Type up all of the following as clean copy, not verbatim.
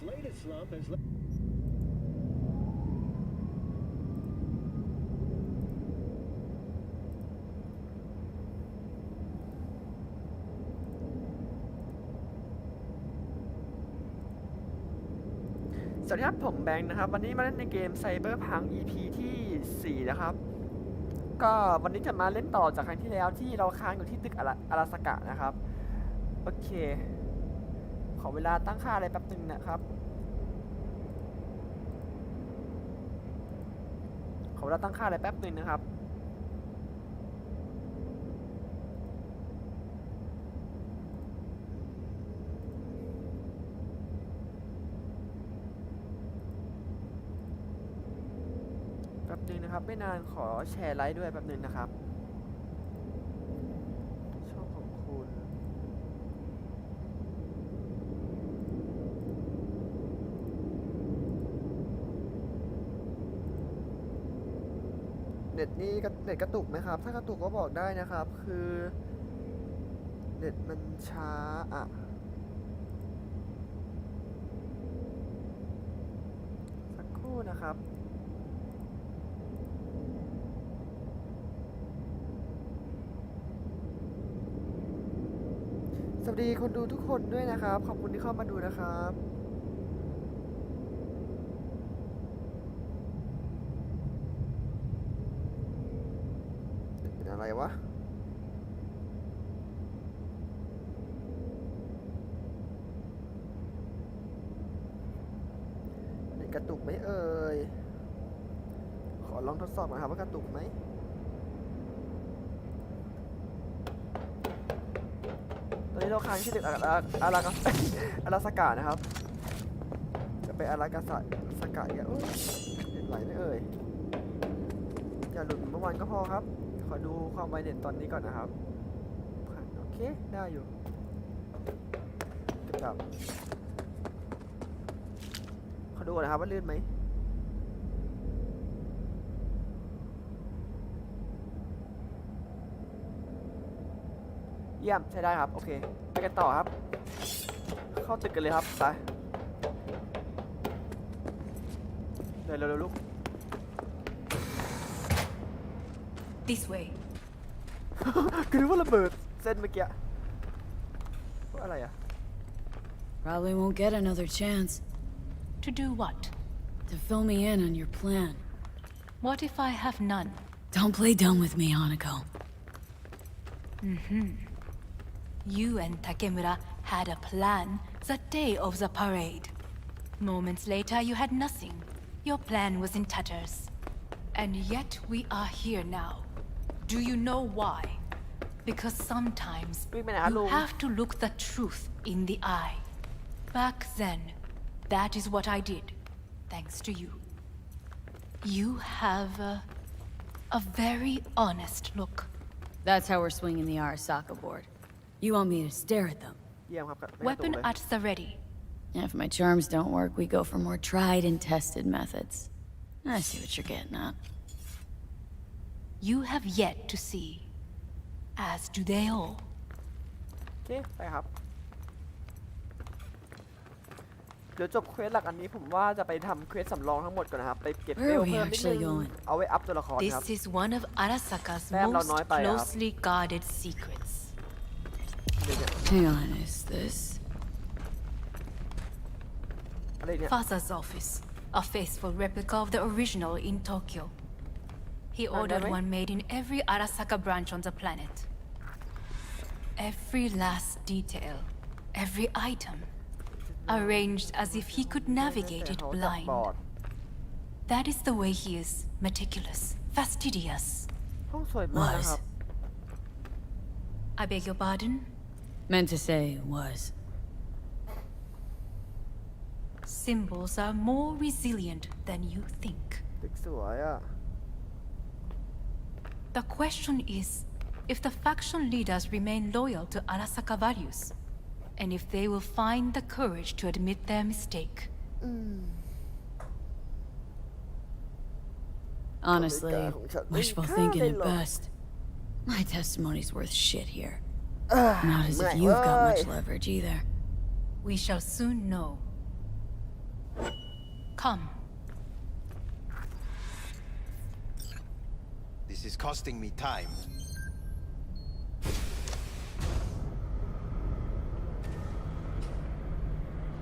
สวัสดีครับผมแบงค์นะครับวันนี้มาเล่นในเกม Cyberpunk EP ที่4นะครับก็วันนี้จะมาเล่นต่อจากครั้งที่แล้วที่เราค้างอยู่ที่ตึกอาราสกะนะครับโอเคขอเวลาตั้งค่าอะไรแป๊บนึงนะครับขอเวลาตั้งค่าอะไรแป๊บนึงนะครับแป๊บนึงนะครับไม่นานขอแชร์ไลฟ์ด้วยแป๊บนึงนะครับช่องของคุณเน็ตนี่เน็ตกระตุกไหมครับถ้ากระตุกก็บอกได้นะครับคือเน็ตมันช้าอ่ะสักครู่นะครับสวัสดีคนดูทุกคนด้วยนะครับขอบคุณที่เข้ามาดูนะครับเป็นอะไรวะนี่กระตุกไหมเอ่ยขอลองทดสอบหน่อยครับว่ากระตุกไหมตอนนี้เราค้างที่ตึกอาราสกะนะครับจะไปอาราสกะอีกเน็ตไหลไหมเอ่ยอย่าหลุดเมื่อวานก็พอครับขอดูความไวเน็ตตอนนี้ก่อนนะครับโอเคได้อยู่กับขอดูก่อนนะครับว่าลื่นไหมเยี่ยมใช้ได้ครับโอเคไปกันต่อครับเข้าตึกกันเลยครับไปเร็วลูก This way คือนึกว่าระเบิดเส้นเมื่อกี้ว่าอะไรอะ Probably won't get another chance. To do what? To fill me in on your plan. What if I have none? Don't play dumb with me, Hanako. You and Takemura had a plan the day of the parade. Moments later, you had nothing. Your plan was in tatters. And yet we are here now. Do you know why? Because sometimes you have to look the truth in the eye. Back then, that is what I did, thanks to you. You have a very honest look. That's how we're swinging the Arasaka board. You want me to stare at them? เยี่ยมครับ Weapon at the ready. If my charms don't work, we go for more tried and tested methods. I see what you're getting at. You have yet to see, as do they all. โอเคไปครับเดี๋ยวจบเควสหลักอันนี้ผมว่าจะไปทำเควสสำรองทั้งหมดก่อนนะครับไปเก็บเวลเพิ่มนิดนึงเอาไว้อัพตัวละครครับ This is one of Arasaka's most closely guarded secrets. Hang on, is this? อะไรเนี่ย Fasa's office, a faithful replica of the original in Tokyo. He ordered one made in every Arasaka branch on the planet. Every last detail, every item, arranged as if he could navigate it blind. That is the way he is, meticulous, fastidious. ห้องสวยมากนะครับ I beg your pardon? Meant to say was. Symbols are more resilient than you think. ตึกสวยอ่ะ The question is, if the faction leaders remain loyal to Arasaka values, and if they will find the courage to admit their mistake. Honestly, wishful thinking at best. My testimony's worth shit here. Not as if you've got much leverage either. We shall soon know. Come. This is costing me time.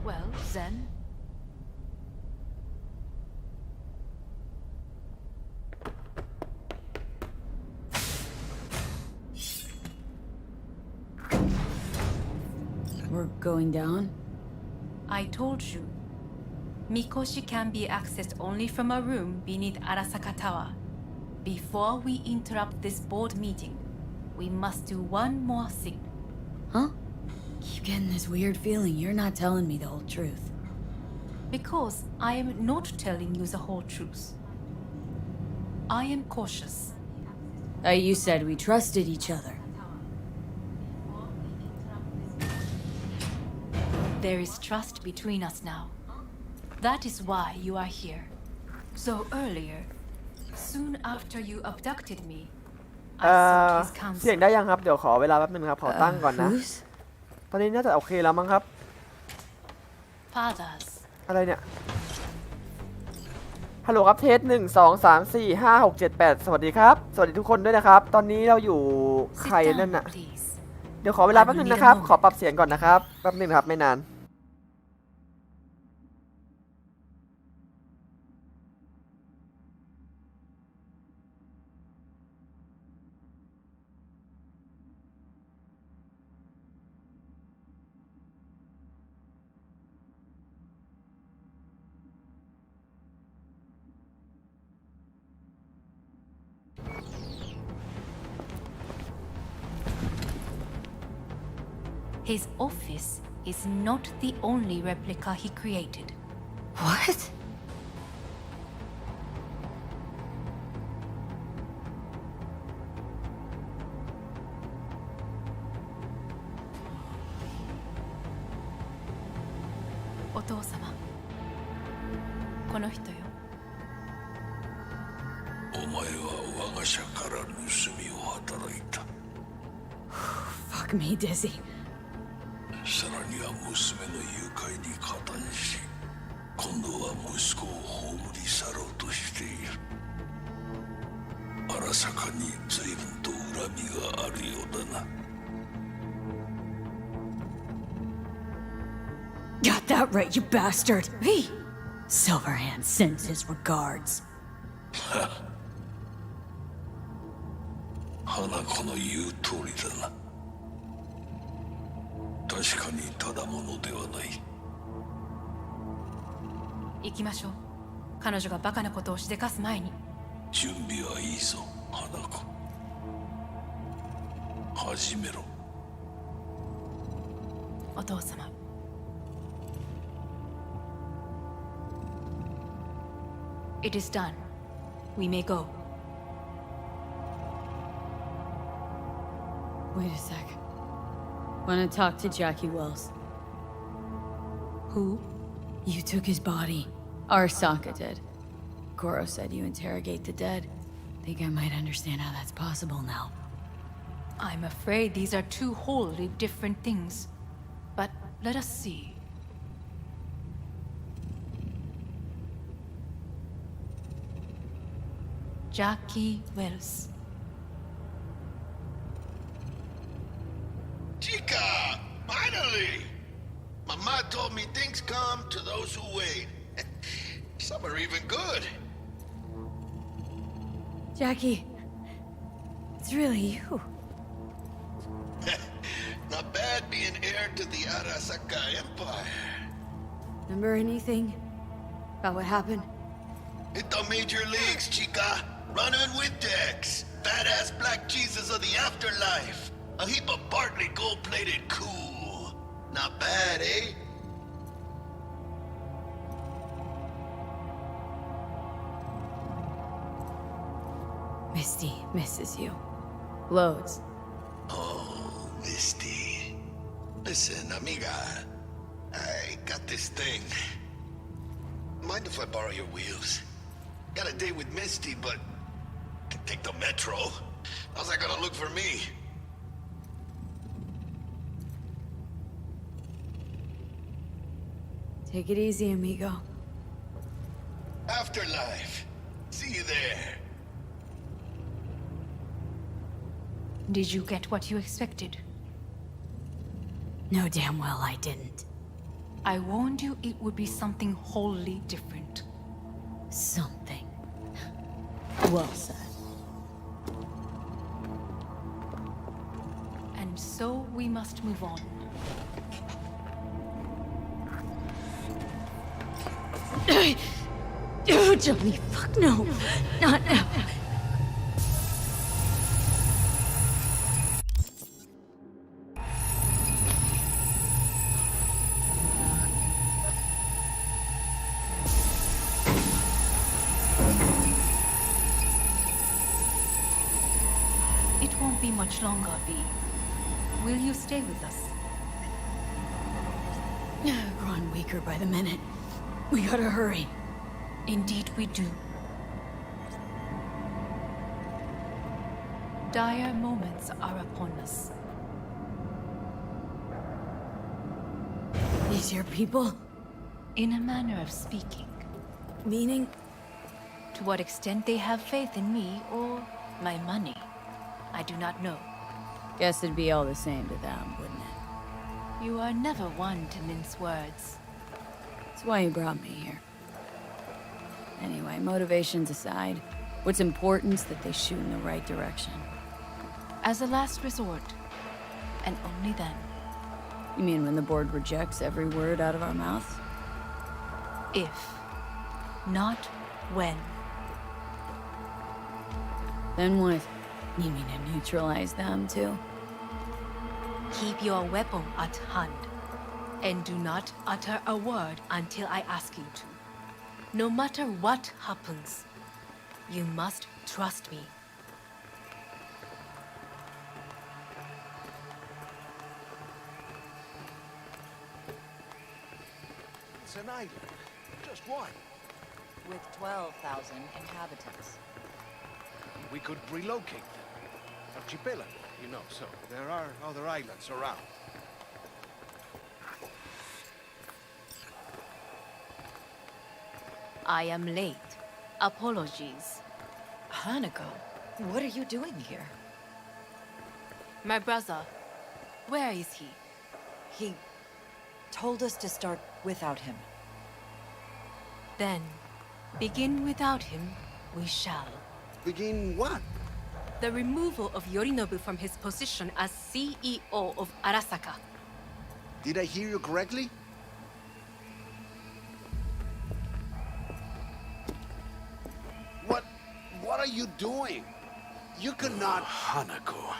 Well, then. We're going down? I told you. Mikoshi can be accessed only from a room beneath Arasaka Tower. Before we interrupt this board meeting, we must do one more thing. Huh? Keep getting this weird feeling you're not telling me the whole truth. Because I am not telling you the whole truth. I am cautious. You said we trusted each other. There is trust between us now. That is why you are here. So earlier, soon after you abducted me, I sought his เสียง counsel. ได้ยังครับ เดี๋ยวขอเวลาแป๊บนึงครับ ขอตั้งก่อนนะ Who's? ตอนนี้น่าจะโอเคแล้วมั้งครับ Fathers. อะไรเนี่ย ฮัลโหลครับเทส1 2 3 4 5 6 7 8 สวัสดีครับ สวัสดีทุกคนด้วยนะครับ ตอนนี้เราอยู่ใคร Sit นั่น down, น่ะ please. เดี๋ยวขอเวลาแป๊บนึงนะครับ ขอปรับเสียงก่อนนะครับ แป๊บนึงครับไม่นาน His office is not the only replica he created. What? Otou-sama. この人よ。お前は我が社から盗みを働いた。 Fuck me, Dizzy. さらには娘の誘拐に加担し、今度は息子を葬り去ろうとしている。荒坂に随分と恨みがあるようだな。Got that right, you bastard! V! Silverhand sends his regards. 花子の言う通りだな。確かにただものではない。行きましょう。彼女がバカなことをしでかす前に。準備はいいぞ、花子。始めろ。お父様。It is done. We may go. Wait a sec. Wanna talk to Jackie Wells? Who? You took his body. Arasaka did. Goro said you interrogate the dead. Think I might understand how that's possible now. I'm afraid these are two wholly different things. But let us see. Jackie Wells. Chica! Finally! Mama told me things come to those who wait. Some are even good. Jackie, it's really you. Not bad being heir to the Arasaka Empire. Remember anything about what happened? Hit the major leagues, chica. Running with Dex. Badass black Jesus of the afterlife. A heap of Bartley gold-plated cool. Not bad, eh? Misty misses you. Loads. Oh, Misty. Listen, amiga. I got this thing. Mind if I borrow your wheels? Got a date with Misty, but can take the metro. How's that gonna look for me? Take it easy, amigo. Afterlife. See you there. Did you get what you expected? No, damn well I didn't. I warned you it would be something wholly different. Something. Well said. And so we must move on. Oh, Johnny, fuck no. Not now. It won't be much longer, V. Will you stay with us? Growing weaker by the minute. We gotta hurry. Indeed we do. Dire moments are upon us. These your people? In a manner of speaking. Meaning? To what extent they have faith in me or my money, I do not know. Guess it'd be all the same to them, wouldn't it? You are never one to mince words. That's why you brought me here. Anyway, motivations aside, what's important is that they shoot in the right direction. As a last resort, and only then. You mean when the board rejects every word out of our mouths? If, not when. Then what? You mean to neutralize them, too? Keep your weapon at hand, and do not utter a word until I ask you to. No matter what happens, you must trust me. It's an island. Just one. With 12,000 inhabitants. We could relocate them. Archipelago, you know, so there are other islands around. I am late. Apologies. Hanako, what are you doing here? My brother, where is he? He told us to start without him. Then, begin without him, we shall. Begin what? The removal of Yorinobu from his position as CEO of Arasaka. Did I hear you correctly? What are you doing? You cannot... Hanako,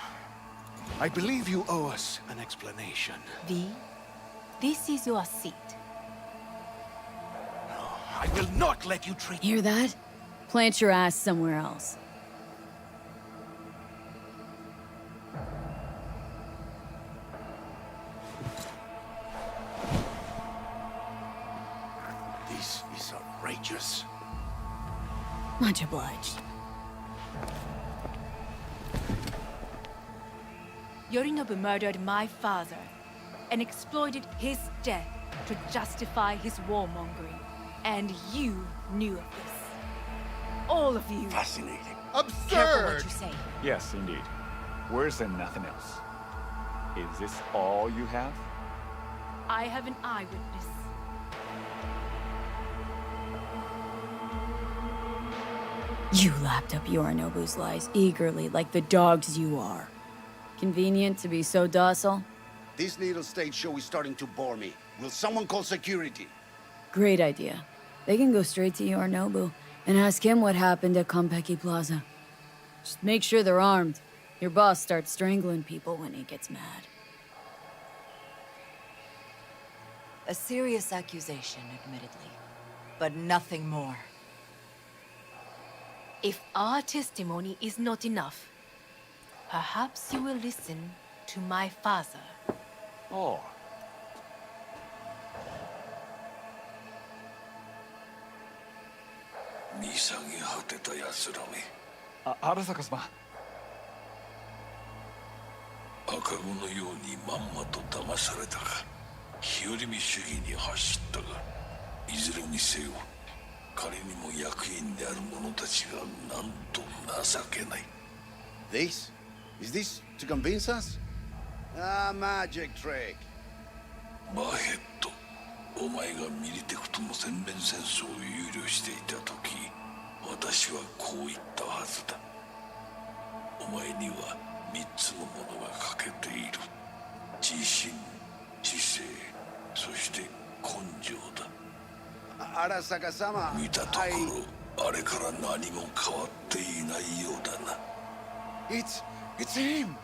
I believe you owe us an explanation. V, this is your seat. No, I will not let you treat... Hear that? Plant your ass somewhere else. This is outrageous. Much obliged. Yorinobu murdered my father and exploited his death to justify his warmongering. And you knew of this. All of you. Fascinating. Careful what Absurd! you say. Yes, indeed. Worse than nothing else. Is this all you have? I have an eyewitness. You lapped up Yorinobu's lies eagerly, like the dogs you are. Convenient to be so docile? This little stage show is starting to bore me. Will someone call security? Great idea. They can go straight to Yorinobu and ask him what happened at Konpeki Plaza. Just make sure they're armed. Your boss starts strangling people when he gets mad. A serious accusation, admittedly. But nothing more. If our testimony is not enough, perhaps you will listen to my father. Oh. Arasaka-sama. 赤子のようにまんまと騙されたが日和見主義に走ったがいずれにせよ仮にも役員である者たちがなんと情けない。 This? Is this to convince us? Ah, magic trick. バヘット、お前がミリテクとの全面戦争を憂慮していた時、私はこう言ったはずだ。お前には3つのものが欠けている。自信、知性、そして根性だ。Arasaka-sama, 見たところ、あれから何も変わっていないようだな。It's him!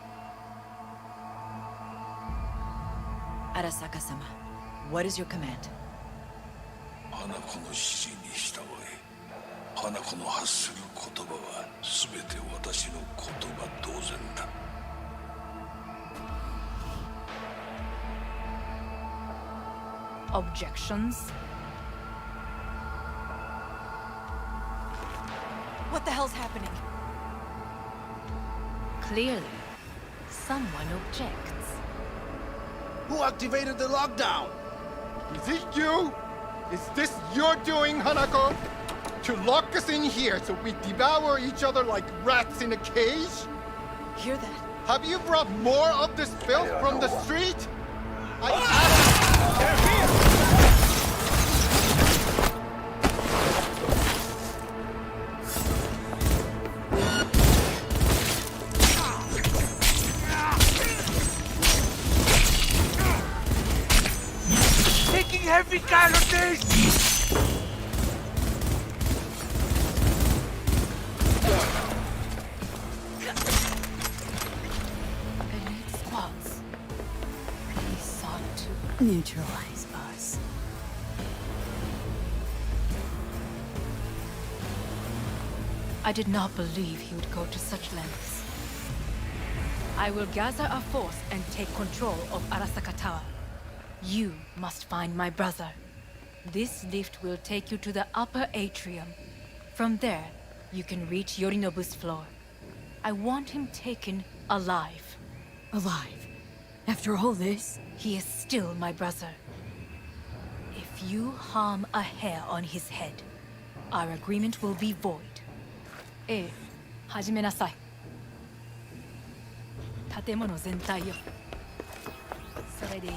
Arasaka-sama, what is your command? 花子の指示に従え。花子の発する言葉は全て私の言葉同然だ。Objections? What the hell's happening? Clearly, someone objects. Who activated the lockdown? Is it you? Is this your doing, Hanako? To lock us in here so we devour each other like rats in a cage? Hear that? Have you brought more of this filth from the street? Taking heavy casualties! Elite squads. He sought to Neutralize us. I did not believe he would go to such lengths. I will gather a force and take control of Arasaka Tower. You must find my brother. This lift will take you to the upper atrium. From there, you can reach Yorinobu's floor. I want him taken alive. Alive? After all this? He is still my brother. If you harm a hair on his head, our agreement will be void. 始めなさい。建物全体よ。それでいい。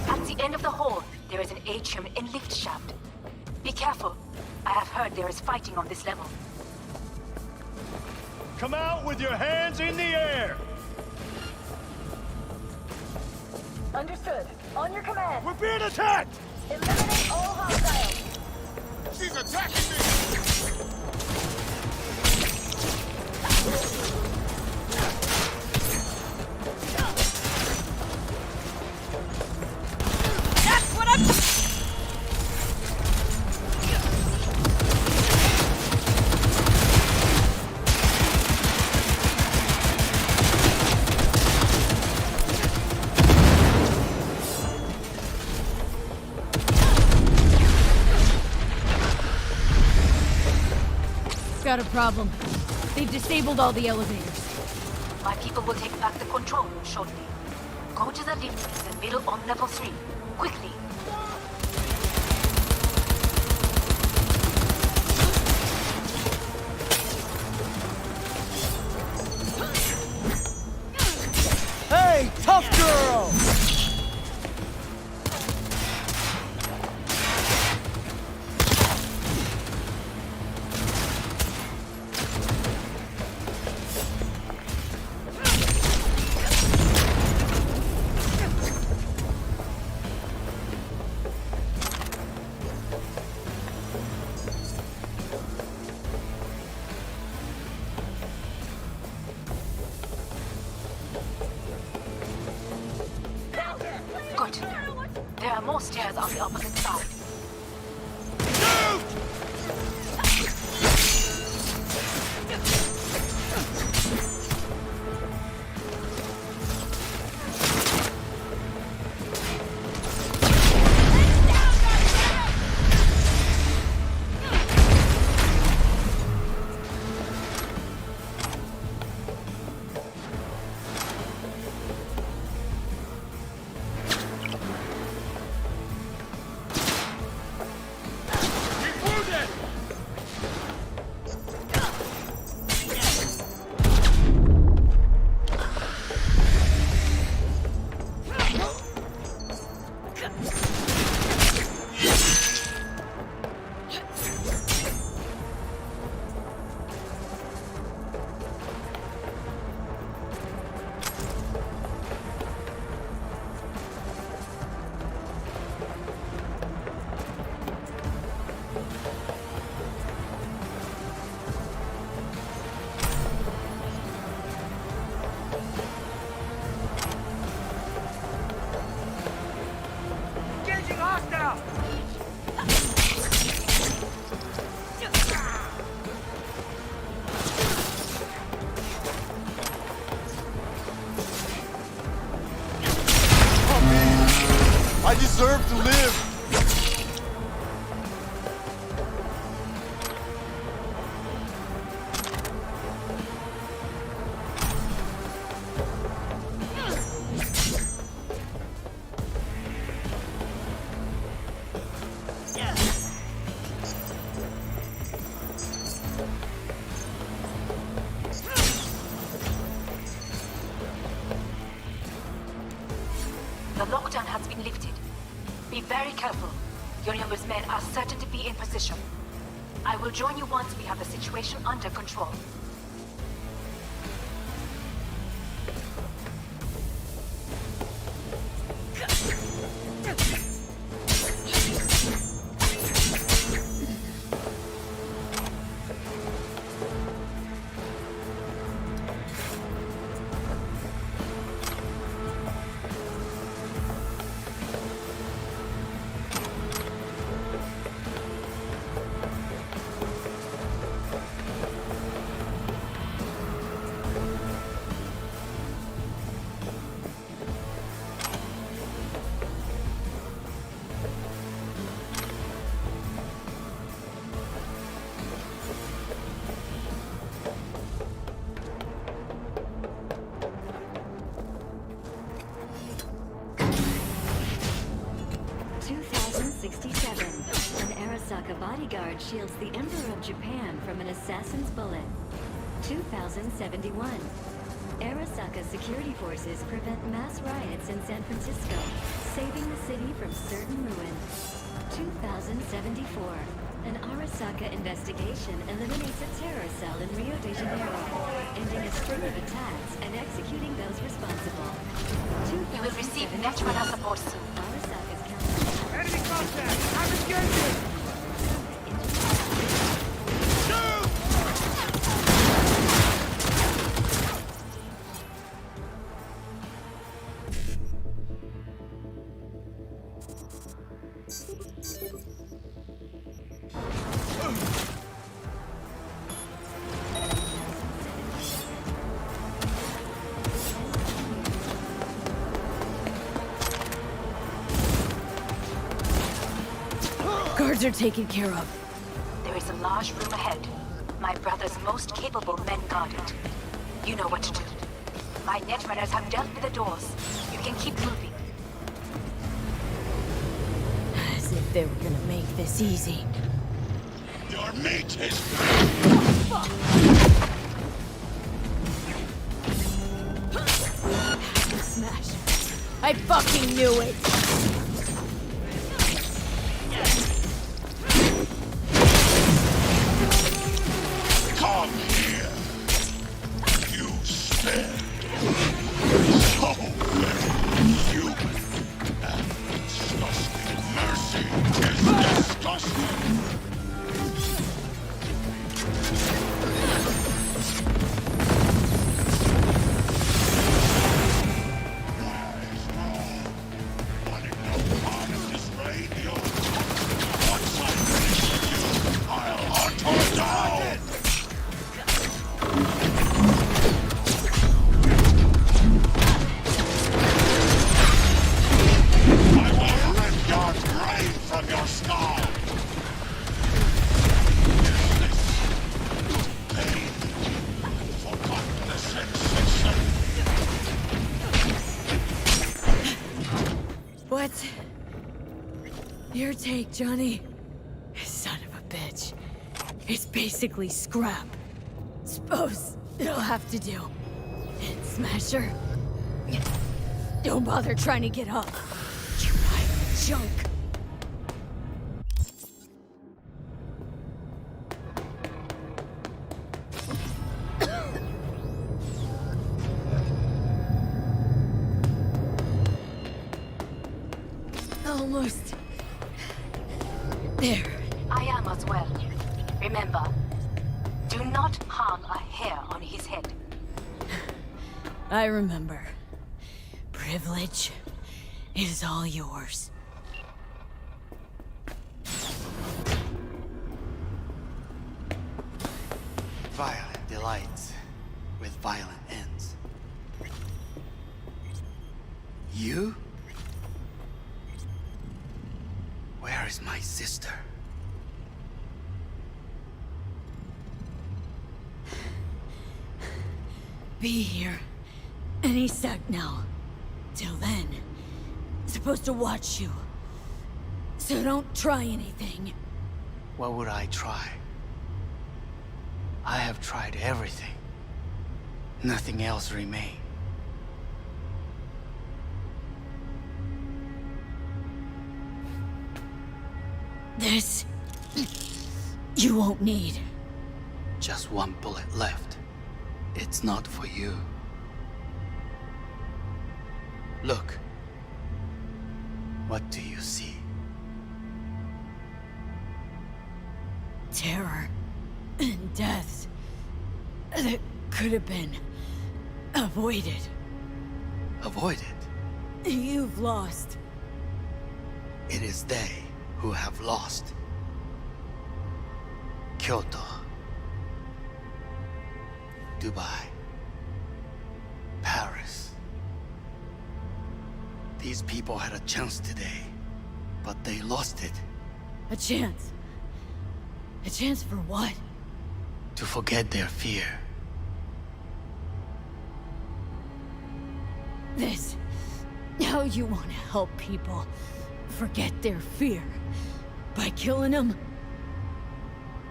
At the end of the hall, there is an atrium and lift shaft. Be careful. I have heard there is fighting on this level. Come out with your hands in the air! Understood. On your command. We're being attacked! Eliminate all hostiles. She's attacking me! That's what I'm... Got a problem. They've disabled all the elevators. My people will take back the control room shortly. Go to the lift in the middle on level 3. Quickly. Hey! Hey, tough girl! Good. There are more stairs on the opposite side. I deserve to live! The lockdown has been lifted. Be very careful. Yorinobu's men are certain to be in position. I will join you once we have the situation under control. An Arasaka bodyguard shields the Emperor of Japan from an assassin's bullet. 2071. Arasaka security forces prevent mass riots in San Francisco, saving the city from certain ruin. 2074. An Arasaka investigation eliminates a terror cell in Rio de Janeiro, ending a string of attacks and executing those responsible. You will receive natural support soon. Arasaka's council. Enemy contact! I'm engaging! Guards are taken care of. There is a large room ahead. My brother's most capable men guard it. You know what to do. My netrunners have dealt with the doors. You can keep moving. As if they were gonna make this easy. Your mate is... Smash. I fucking knew it! Come here. You spend so very human and disgusting. Mercy is disgusting. What's your take, Johnny? Son of a bitch. It's basically scrap. Suppose it'll have to do. And Smasher? Don't bother trying to get up. You pile of junk. Almost there. I am as well. Remember, do not harm a hair on his head. I remember. Privilege is all yours. Violent delights with violent ends. You? Where is my sister? Be here any sec now. Till then, supposed to watch you. So don't try anything. What would I try? I have tried everything. Nothing else remains. This... you won't need. Just one bullet left. It's not for you. Look. What do you see? Terror and death that could have been avoided. Avoided? You've lost. It is they who have lost. Kyoto. Dubai. Paris. These people had a chance today, but they lost it. A chance? A chance for what? To forget their fear. This... how you want to help people forget their fear? By killing them?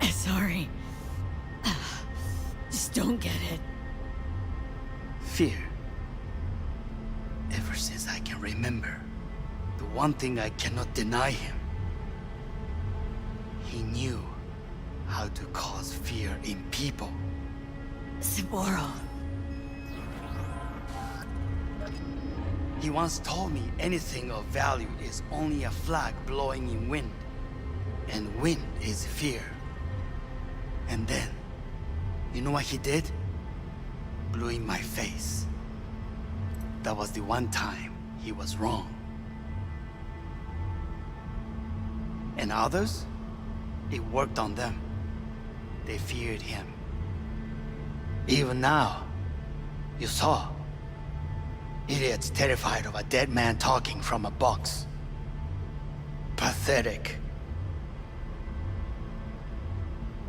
Sorry. Just don't get it. Fear. Ever since I can remember, the one thing I cannot deny him. He knew how to cause fear in people. Saburo. He once told me anything of value is only a flag blowing in wind. And wind is fear. And then, you know what he did? Blew in my face. That was the one time he was wrong. And others? It worked on them. They feared him. Even now, you saw. Idiots terrified of a dead man talking from a box. Pathetic.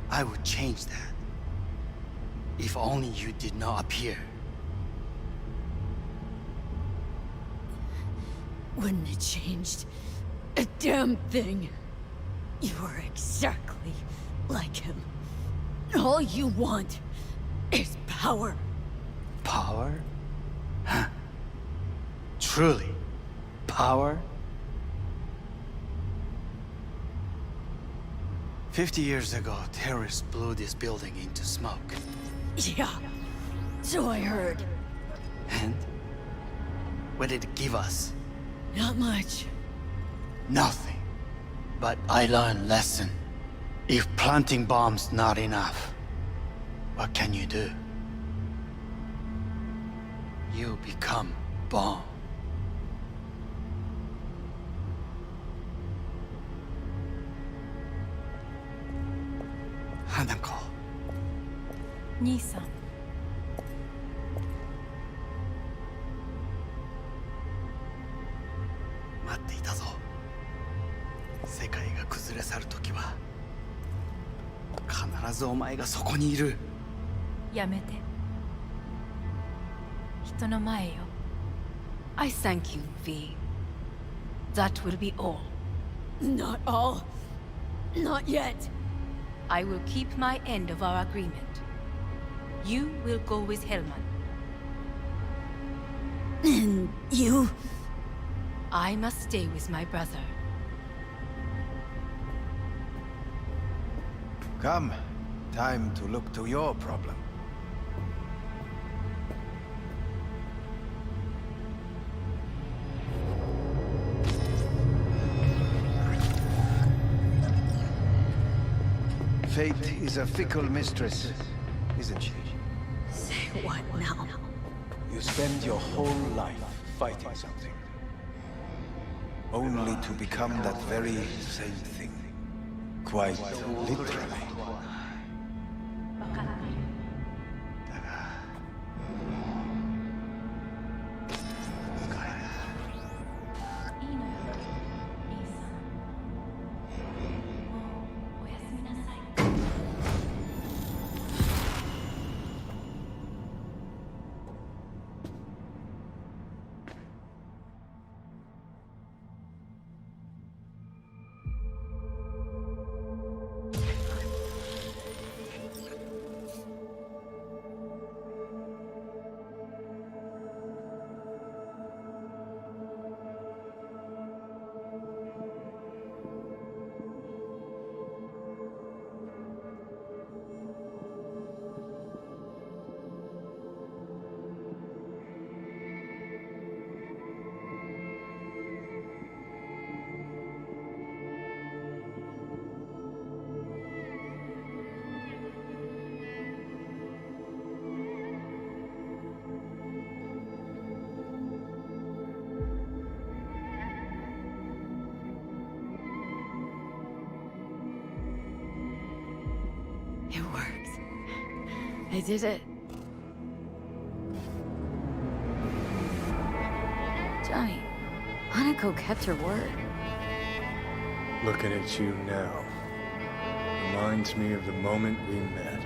I would change that. If only you did not appear. Wouldn't have changed a damn thing. You were exactly like him. All you want is power. Power? Huh. Truly, Power? 50 years ago, terrorists blew this building into smoke. Yeah, so I heard. And? What did it give us? Not much. Nothing. But I learned lesson. If planting bombs not enough, what can you do? You become bomb. Hanako. 兄さん。待っていたぞ。世界が崩れ去るときは必ずお前がそこにいる。やめて。人の前よ。I thank you, V. That will be all. Not all. Not yet. I will keep my end of our agreement. You will go with Hellman. And you? I must stay with my brother. Come. Time to look to your problem. Fate is a fickle mistress, isn't she? Say what now? You spend your whole life fighting something, only to become that very same thing. Quite literally. It works. I did it. Johnny, Hanako kept her word. Looking at you now reminds me of the moment we met.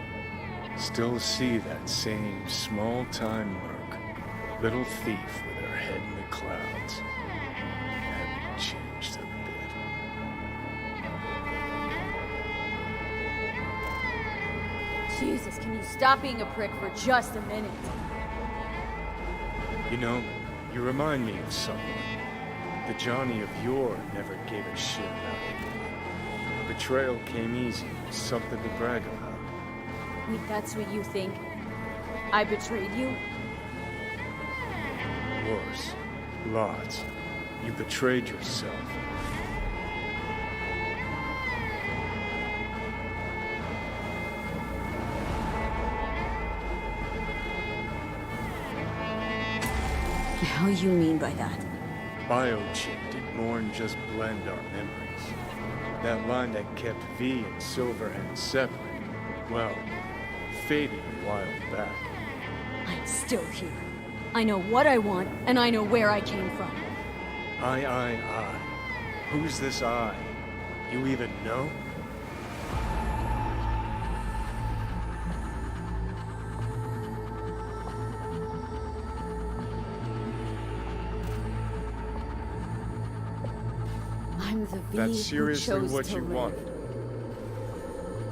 Still see that same small-time merc, little thief with her head in the clouds. Haven't changed a bit. Jesus, can you stop being a prick for just a minute? You know, you remind me of someone. The Johnny of yore never gave a shit about it. Betrayal came easy, something to brag about. Wait, that's what you think? I betrayed you? Worse. Lots. You betrayed yourself. How you mean by that? Biochip did more than just blend our memories. That line that kept V and Silverhand separate, well, faded a while back. I'm still here. I know what I want, and I know where I came from. I. Who's this I? You even know? I'm the V That's seriously who chose what to you live. wanted.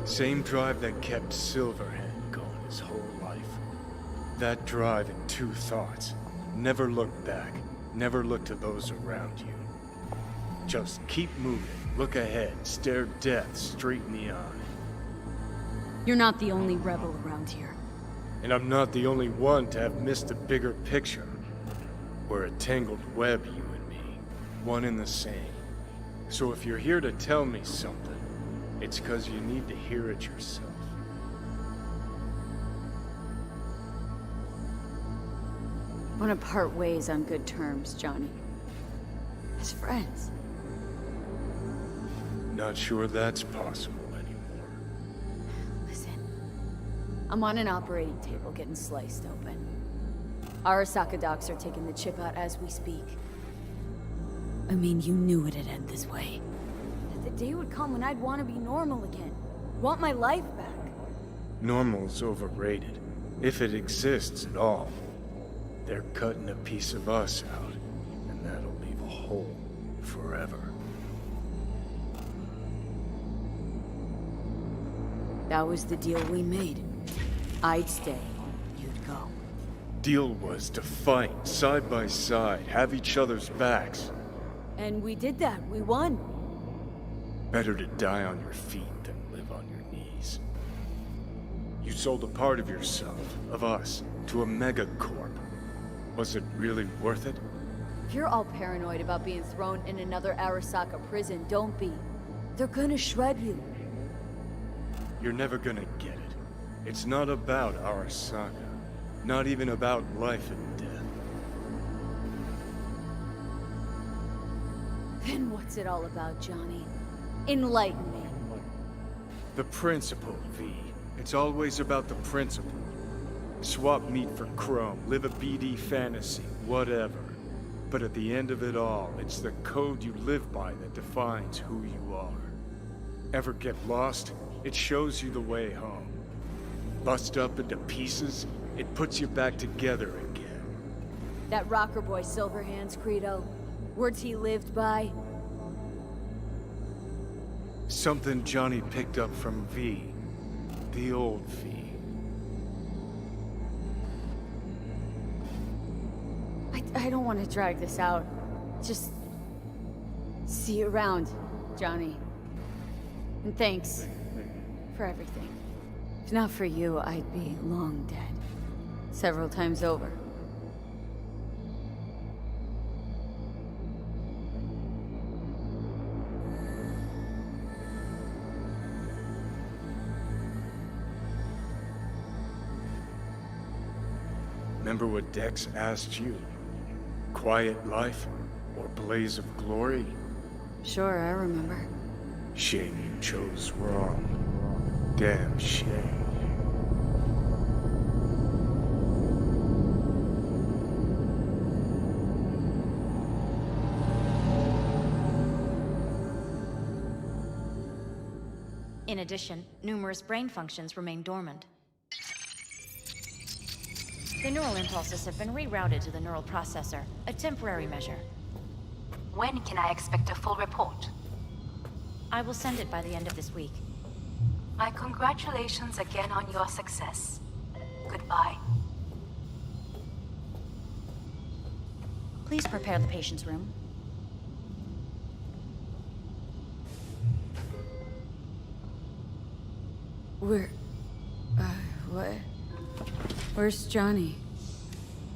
Same drive that kept Silverhand going his whole life. That drive and two thoughts. Never look back. Never look to those around you. Just keep moving, look ahead, stare death straight in the eye. You're not the only rebel around here. And I'm not the only one to have missed the bigger picture. We're a tangled web, you and me. One and the same. So if you're here to tell me something, it's because you need to hear it yourself. Want to part ways on good terms, Johnny. As friends. Not sure that's possible anymore. Listen. I'm on an operating table getting sliced open. Arasaka docs are taking the chip out as we speak. I mean, you knew it'd end this way. That the day would come when I'd want to be normal again. Want my life back. Normal's overrated. If it exists at all. They're cutting a piece of us out, and that'll leave a hole forever. That was the deal we made. I'd stay, you'd go. Deal was to fight, side by side, have each other's backs. And we did that, we won. Better to die on your feet than live on your knees. You sold a part of yourself, of us, to a megacorp. Was it really worth it? If you're all paranoid about being thrown in another Arasaka prison, don't be. They're gonna shred you. You're never gonna get it. It's not about Arasaka. Not even about life and death. Then what's it all about, Johnny? Enlighten me. The principle, V. It's always about the principle. Swap meat for chrome, live a BD fantasy, whatever. But at the end of it all, it's the code you live by that defines who you are. Ever get lost? It shows you the way home. Bust up into pieces, it puts you back together again. That rocker boy Silverhand's credo. Words he lived by. Something Johnny picked up from V. The old V. I don't want to drag this out. Just... see you around, Johnny. And thanks for everything. If not for you, I'd be long dead. Several times over. Remember what Dex asked you? Quiet life or blaze of glory? Sure, I remember. Shame you chose wrong. Damn shame. In addition, numerous brain functions remain dormant. The neural impulses have been rerouted to the neural processor, a temporary measure. When can I expect a full report? I will send it by the end of this week. My congratulations again on your success. Goodbye. Please prepare the patient's room. What? Where's Johnny?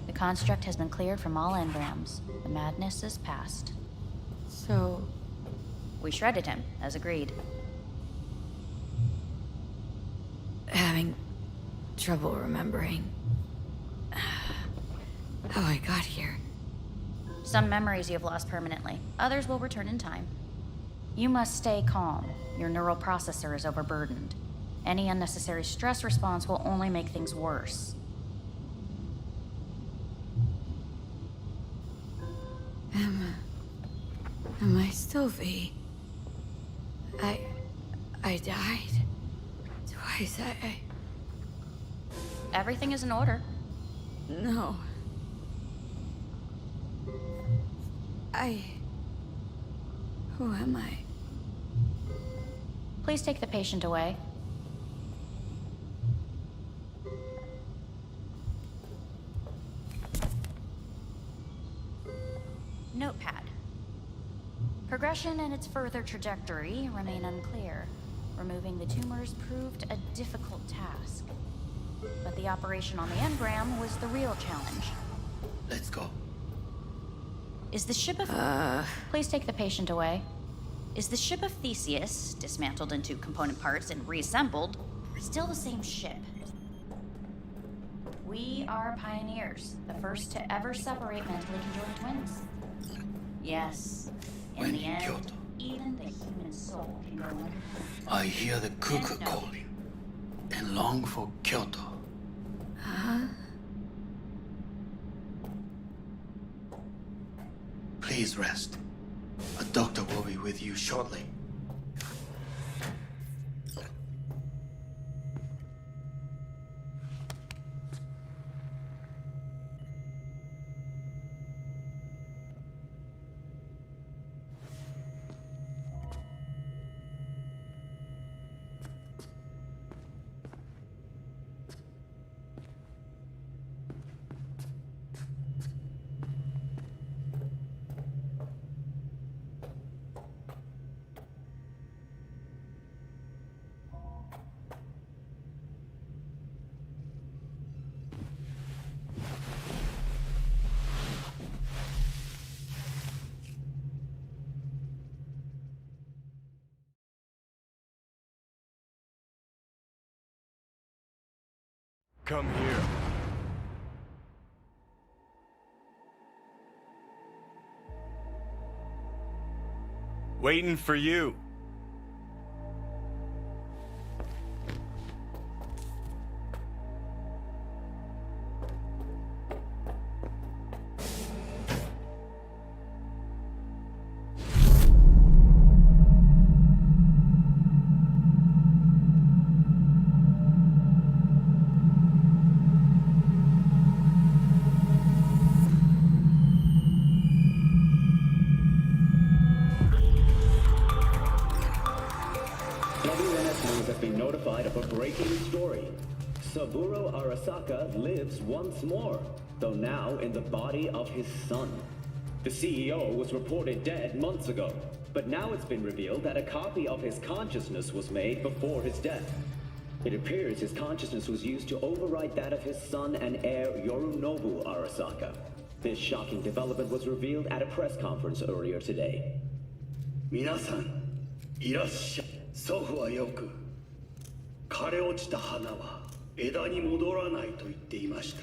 The construct has been cleared from all engrams. The madness is past. So... we shredded him, as agreed. Having trouble remembering how I got here. Some memories you have lost permanently. Others will return in time. You must stay calm. Your neural processor is overburdened. Any unnecessary stress response will only make things worse. Am I still V? I died. Twice, Everything is in order. No. Who am I? Please take the patient away. Notepad. Progression and its further trajectory remain unclear. Removing the tumors proved a difficult task. But the operation on the engram was the real challenge. Let's go. Is the ship of... Please take the patient away. Is the ship of Theseus, dismantled into component parts and reassembled, still the same ship? We are pioneers, the first to ever separate mentally conjoined twins. Yes, in the end, even the human soul can go under. I hear the cuckoo calling and long for Kyoto. Huh? Please rest. A doctor will be with you shortly. Come here. Waiting for you. Saburo Arasaka lives once more, though now in the body of his son. The CEO was reported dead months ago, but now it's been revealed that a copy of his consciousness was made before his death. It appears his consciousness was used to override that of his son and heir Yorinobu Arasaka. This shocking development was revealed at a press conference earlier today. 皆さん、いらっしゃい。祖父はよく、枯れ落ちた花は枝に戻らないと言っていました。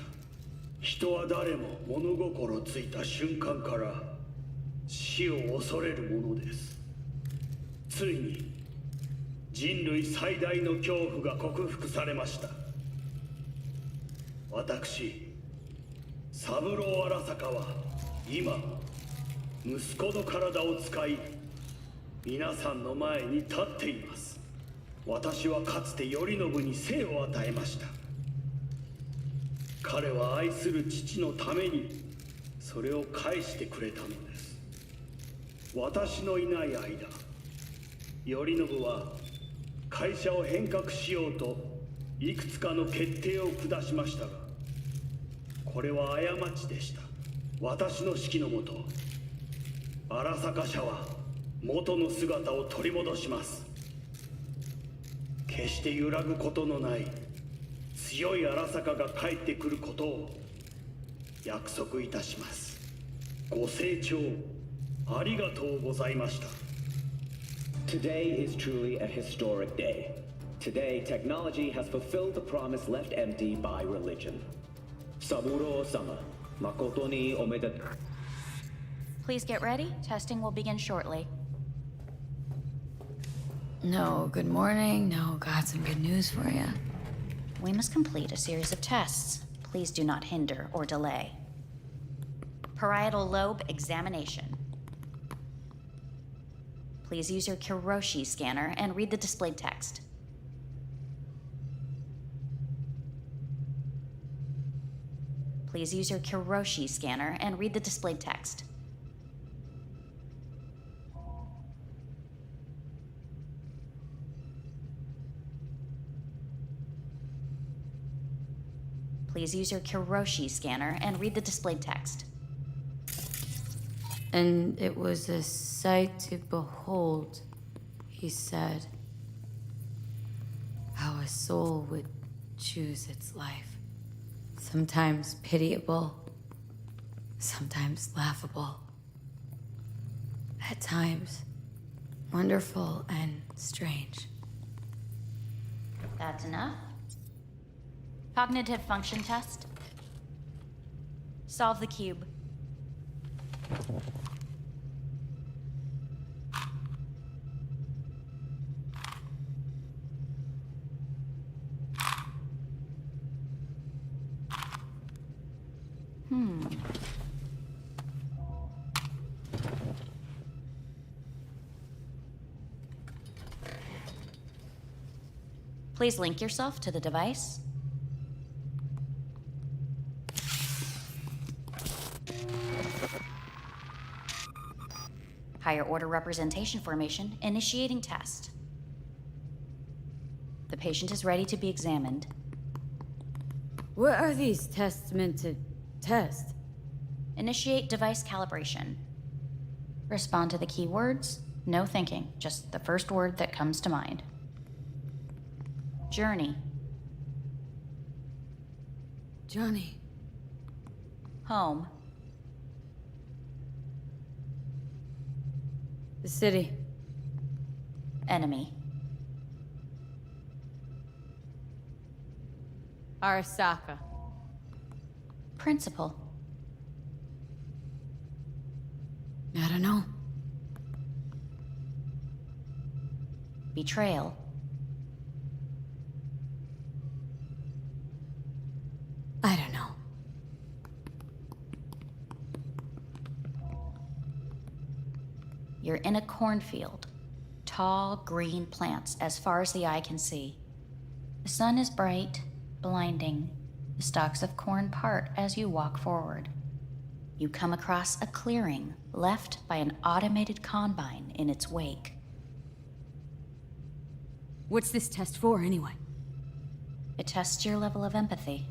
人は誰も物心ついた瞬間から死を恐れるものです。ついに人類最大の恐怖が克服されました。私、三郎荒坂は今、息子の体を使い、皆さんの前に立っています。私はかつて頼信に生を与えました。彼は愛する父のためにそれを返してくれたのです。私のいない間、頼信は会社を変革しようといくつかの決定を下しましたが、これは過ちでした。私の指揮のもと、荒坂社は元の姿を取り戻します。決して揺らぐことのない強い荒坂が帰ってくることを約束いたします。ご清聴ありがとうございました。 Today is truly a historic day. Today, technology has fulfilled the promise left empty by religion. Saburo-sama, makoto ni omedetou. Please get ready. Testing will begin shortly. No, good morning. No, got some good news for you. We must complete a series of tests. Please do not hinder or delay. Parietal lobe examination. Please use your Kiroshi scanner and read the displayed text. Please use your Kiroshi scanner and read the displayed text. Please use your Kiroshi scanner and read the displayed text. And it was a sight to behold, he said, how a soul would choose its life. Sometimes pitiable, sometimes laughable. At times, wonderful and strange. That's enough. Cognitive function test. Solve the cube. Please link yourself to the device. Higher order representation formation, initiating test. The patient is ready to be examined. What are these tests meant to test? Initiate device calibration. Respond to the keywords. No thinking, just the first word that comes to mind. Journey. Johnny. Home. The city. Enemy. Arasaka. Principal. I don't know. Betrayal. I don't know. You're in a cornfield. Tall, green plants as far as the eye can see. The sun is bright, blinding. The stalks of corn part as you walk forward. You come across a clearing left by an automated combine in its wake. What's this test for, anyway? It tests your level of empathy.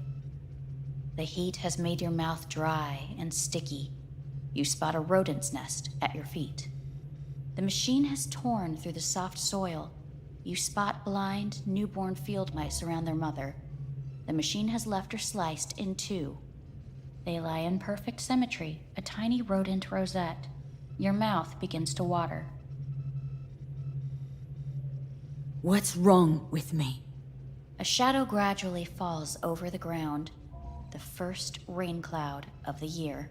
The heat has made your mouth dry and sticky. You spot a rodent's nest at your feet. The machine has torn through the soft soil. You spot blind, newborn field mice around their mother. The machine has left her sliced in two. They lie in perfect symmetry, a tiny rodent rosette. Your mouth begins to water. What's wrong with me? A shadow gradually falls over the ground. The first rain cloud of the year.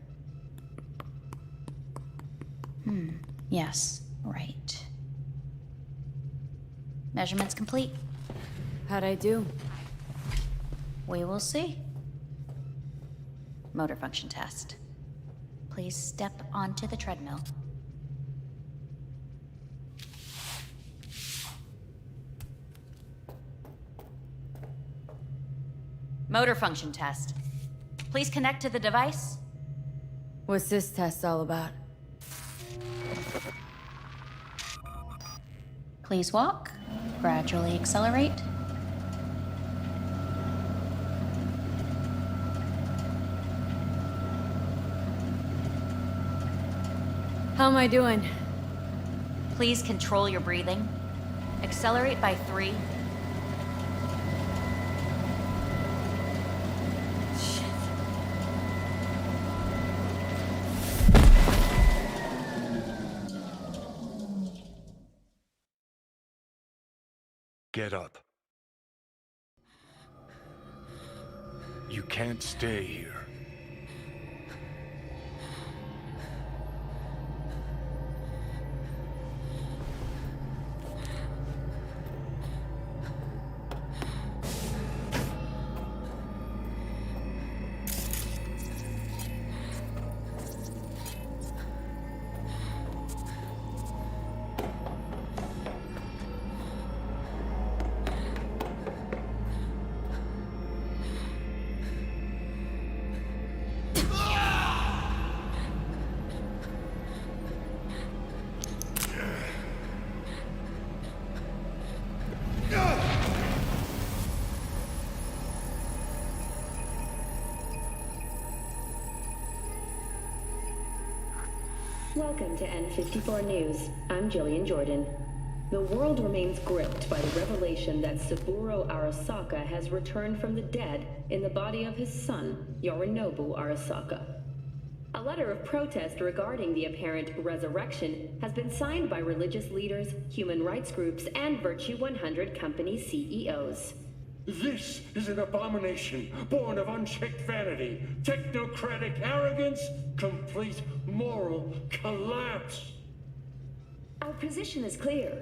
Yes, right. Measurements complete. How'd I do? We will see. Motor function test. Please step onto the treadmill. Motor function test. Please connect to the device. What's this test all about? Please walk. Gradually accelerate. How am I doing? Please control your breathing. Accelerate by 3. Get up. You can't stay here. Welcome to N54 News. I'm Jillian Jordan. The world remains gripped by the revelation that Saburo Arasaka has returned from the dead in the body of his son, Yorinobu Arasaka. A letter of protest regarding the apparent resurrection has been signed by religious leaders, human rights groups, and Virtue 100 company CEOs. This is an abomination born of unchecked vanity, technocratic arrogance, complete moral collapse. Our position is clear.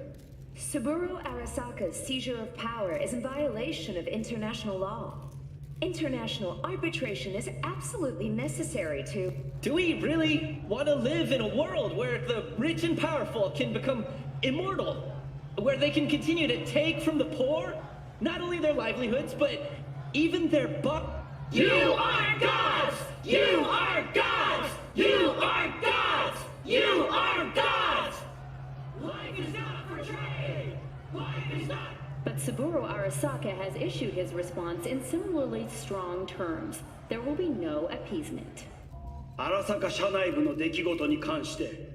Saburo Arasaka's seizure of power is in violation of international law. International arbitration is absolutely necessary to... Do we really want to live in a world where the rich and powerful can become immortal? Where they can continue to take from the poor? Not only their livelihoods, but even their You are gods! You are gods! You are gods! You are gods! Life is not for trade! Life is not... But Saburo Arasaka has issued his response in similarly strong terms. There will be no appeasement. 荒坂社内部の出来事に関して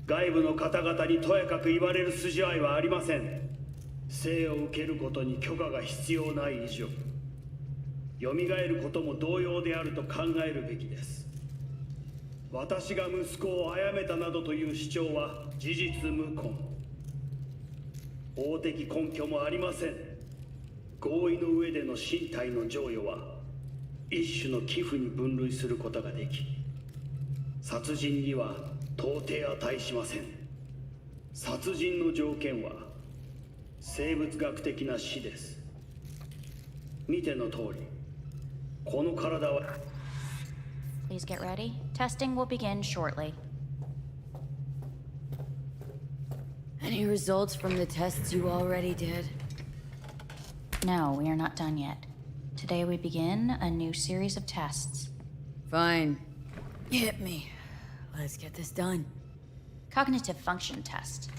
外部の方々にとやかく言われる筋合いはありません。生を受けることに許可が必要ない以上、蘇ることも同様であると考えるべきです。私が息子を殺めたなどという主張は事実無根。法的根拠もありません。合意の上での身体の贈与は一種の寄付に分類することができ、殺人には到底値しません。殺人の条件は生物学的な死です。見ての通り、この体は Please get ready. Testing will begin shortly. Any results from the tests you already did? No, we are not done yet. Today we begin a new series of tests. Fine. Hit me. Let's get this done. Cognitive function test.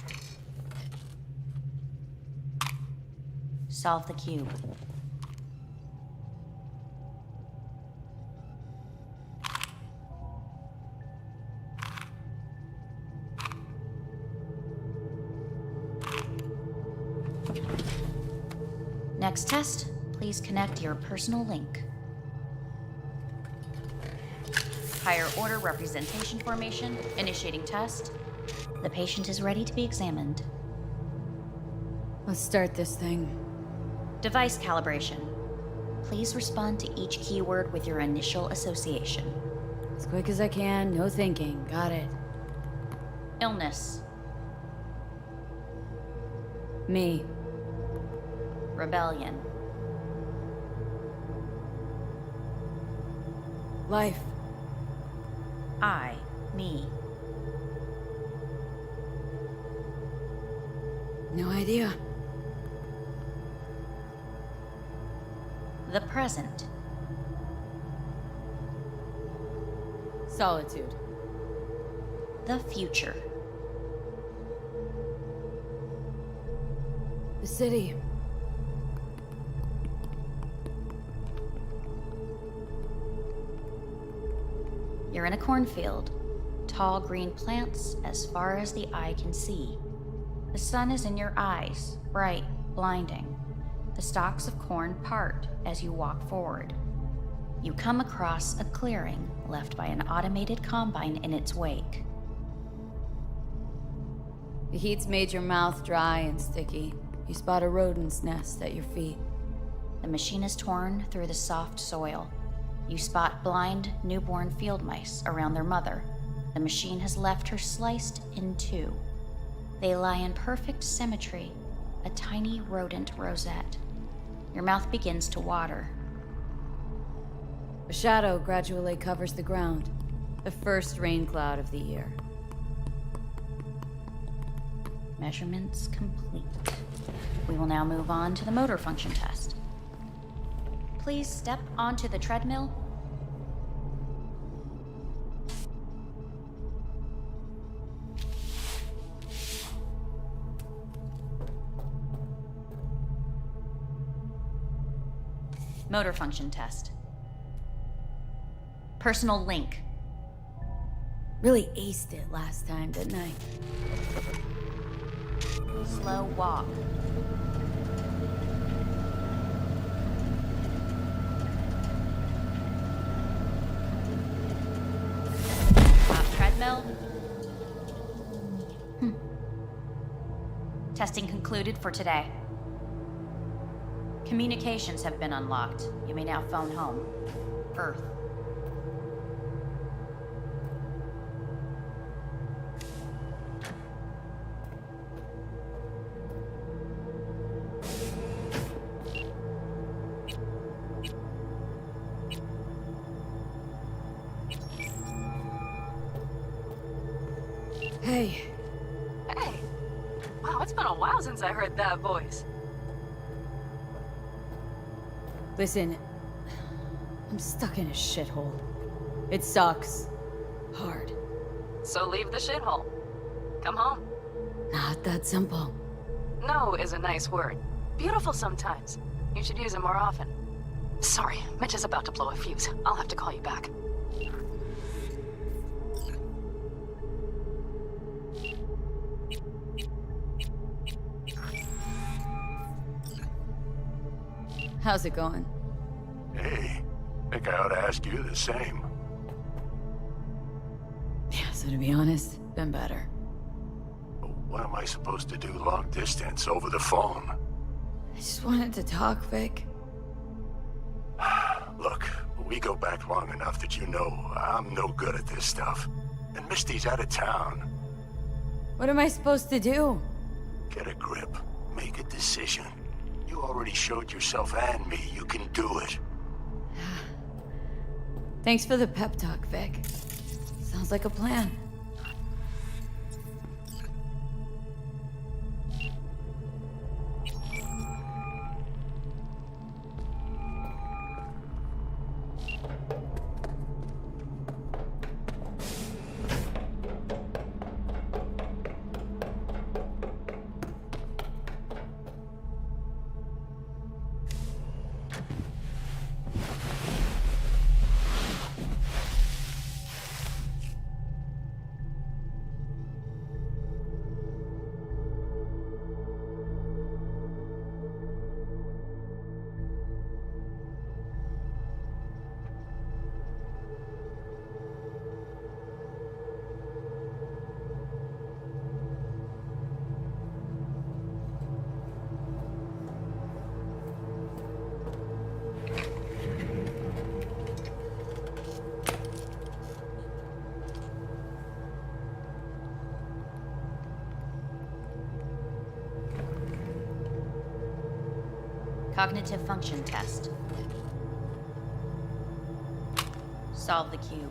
Solve the cube. Next test, please connect your personal link. Higher order representation formation, initiating test. The patient is ready to be examined. Let's start this thing. Device calibration. Please respond to each keyword with your initial association. As quick as I can, no thinking. Got it. Illness. Me. Rebellion. Life. I. Me. No idea. The present. Solitude. The future. The city. You're in a cornfield. Tall green plants as far as the eye can see. The sun is in your eyes, bright, blinding. The stalks of corn part as you walk forward. You come across a clearing left by an automated combine in its wake. The heat's made your mouth dry and sticky. You spot a rodent's nest at your feet. The machine is torn through the soft soil. You spot blind, newborn field mice around their mother. The machine has left her sliced in two. They lie in perfect symmetry, a tiny rodent rosette. Your mouth begins to water. A shadow gradually covers the ground. The first rain cloud of the year. Measurements complete. We will now move on to the motor function test. Please step onto the treadmill. Motor function test. Personal link. Really aced it last time, didn't I? Slow walk. Treadmill. Testing concluded for today. Communications have been unlocked. You may now phone home. Earth. Hey. Hey. Wow, it's been a while since I heard that voice. Listen, I'm stuck in a shithole. It sucks. Hard. So leave the shithole. Come home. Not that simple. No is a nice word. Beautiful sometimes. You should use it more often. Sorry, Mitch is about to blow a fuse. I'll have to call you back. How's it going? Hey, think I ought to ask you the same. Yeah, so to be honest, been better. What am I supposed to do long distance over the phone? I just wanted to talk, Vic. Look, we go back long enough that you know I'm no good at this stuff. And Misty's out of town. What am I supposed to do? Get a grip. Make a decision. You already showed yourself and me you can do it. Thanks for the pep talk, Vic. Sounds like a plan. Cognitive function test. Solve the cube.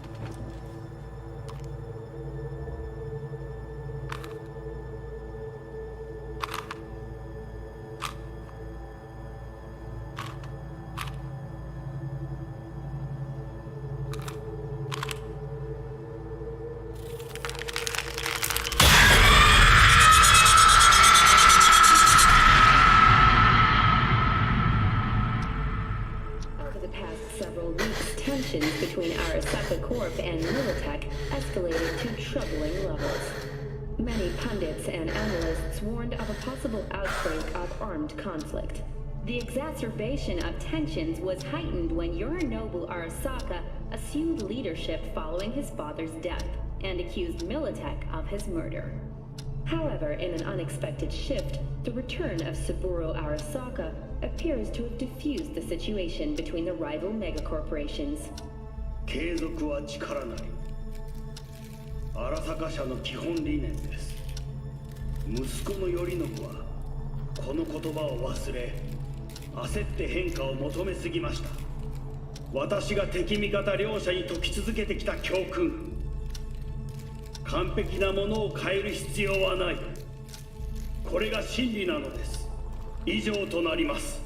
Between Arasaka Corp and Militech escalated to troubling levels. Many pundits and analysts warned of a possible outbreak of armed conflict. The exacerbation of tensions was heightened when Yorinobu Arasaka assumed leadership following his father's death and accused Militech of his murder. However, in an unexpected shift, the return of Saburo Arasaka appears to have diffused the situation between the rival megacorporations. 継続は力なり。荒坂社の基本理念です。息子の頼信はこの言葉を忘れ、焦って変化を求めすぎました。私が敵味方両者に説き続けてきた教訓。完璧なものを変える必要はない。これが真理なのです。以上となります。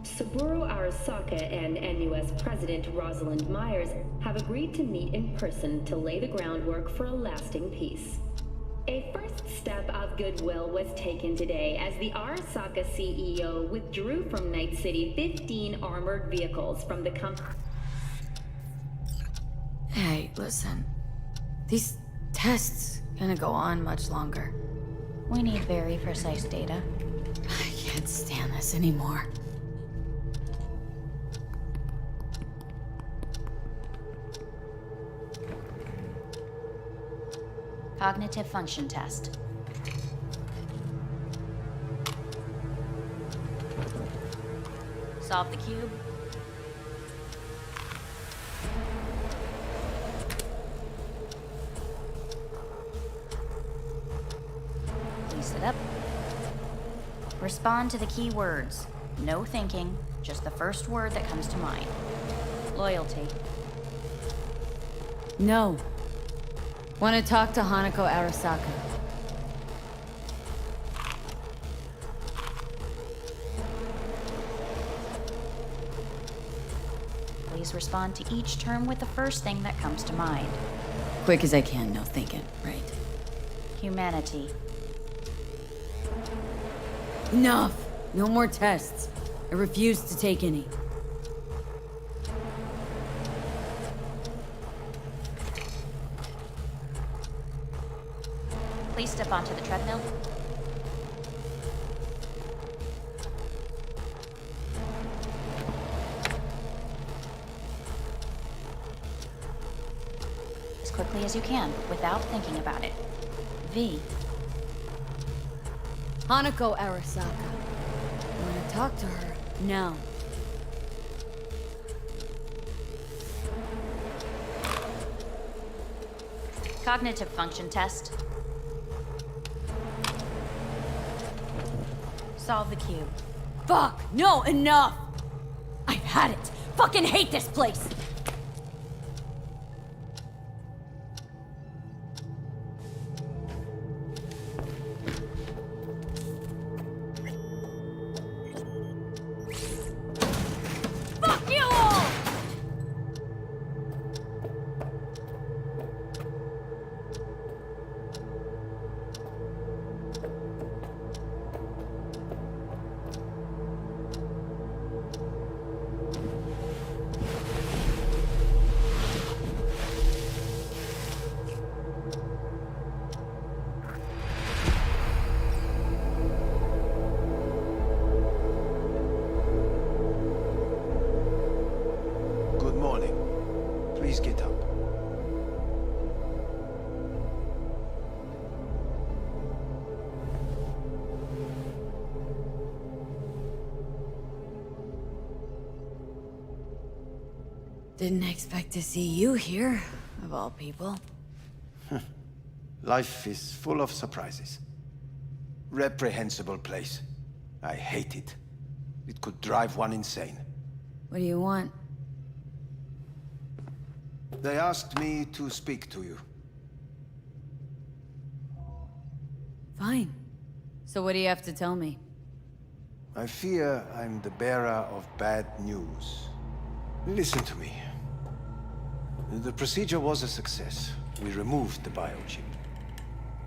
Saburo Arasaka and NUS President Rosalind Myers have agreed to meet in person to lay the groundwork for a lasting peace. A first step of goodwill was taken today as the Arasaka CEO withdrew from Night City 15 armored vehicles from the company. Hey, listen. These Tests gonna go on much longer. We need very precise data. I can't stand this anymore. Cognitive function test. Solve the cube. Please sit up. Respond to the key words. No thinking, just the first word that comes to mind. Loyalty. No. Want to talk to Hanako Arasaka. Please respond to each term with the first thing that comes to mind. Quick as I can, no thinking, right? Humanity. Enough! No more tests. I refuse to take any. Please step onto the treadmill. As quickly as you can, without thinking about it. V. Hanako Arasaka. I want to talk to her now. Cognitive function test. Solve the cube. Fuck! No, enough! I've had it! Fucking hate this place! Fuck you all! Good morning. Please get up. Didn't expect to see you here, of all people. Life is full of surprises. Reprehensible place. I hate it. It could drive one insane. What do you want? They asked me to speak to you. Fine. So what do you have to tell me? I fear I'm the bearer of bad news. Listen to me. The procedure was a success. We removed the biochip.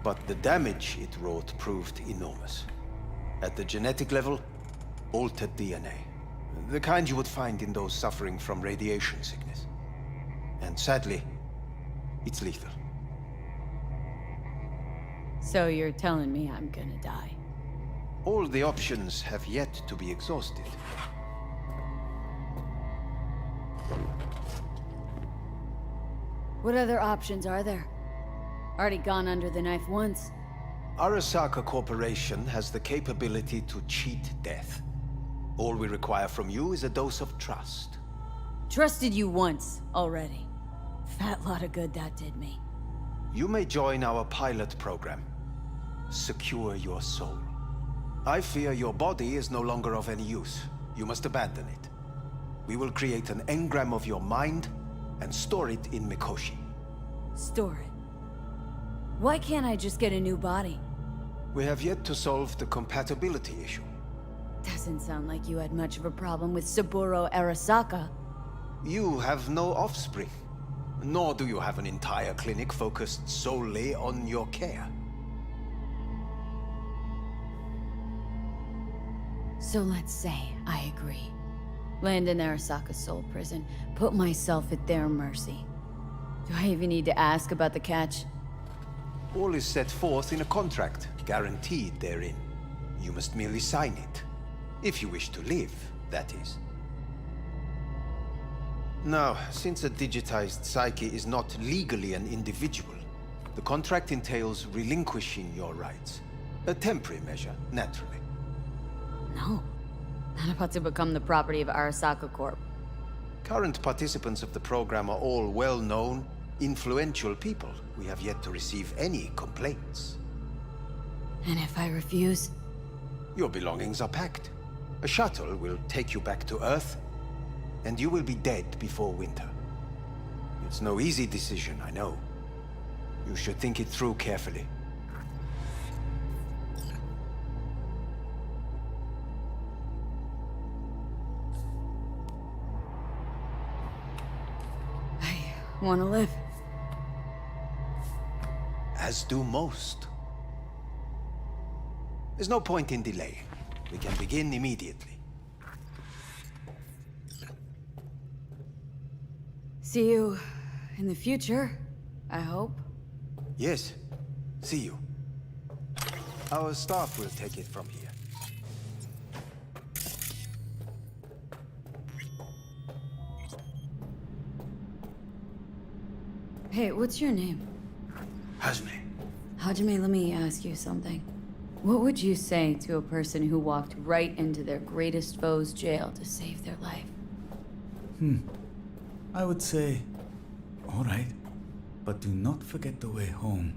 But the damage it wrought proved enormous. At the genetic level, altered DNA. The kind you would find in those suffering from radiation sickness. And sadly, it's lethal. So you're telling me I'm gonna die? All the options have yet to be exhausted. What other options are there? Already gone under the knife once. Arasaka Corporation has the capability to cheat death. All we require from you is a dose of trust. Trusted you once, already. Fat lot of good that did me. You may join our pilot program. Secure your soul. I fear your body is no longer of any use. You must abandon it. We will create an engram of your mind and store it in Mikoshi. Store it? Why can't I just get a new body? We have yet to solve the compatibility issue. Doesn't sound like you had much of a problem with Saburo Arasaka. You have no offspring. Nor do you have an entire clinic focused solely on your care. So let's say I agree. Land in Arasaka's soul prison, put myself at their mercy. Do I even need to ask about the catch? All is set forth in a contract, guaranteed therein. You must merely sign it. If you wish to live, that is. Now, since a digitized psyche is not legally an individual, the contract entails relinquishing your rights. A temporary measure, naturally. No. Not about to become the property of Arasaka Corp. Current participants of the program are all well-known, influential people. We have yet to receive any complaints. And if I refuse? Your belongings are packed. A shuttle will take you back to Earth, and you will be dead before winter. It's no easy decision, I know. You should think it through carefully. I want to live. As do most. There's no point in delay. We can begin immediately. See you in the future, I hope. Yes. See you. Our staff will take it from here. Hey, what's your name? Hajime. Hajime, let me ask you something. What would you say to a person who walked right into their greatest foe's jail to save their life? I would say, all right, but do not forget the way home.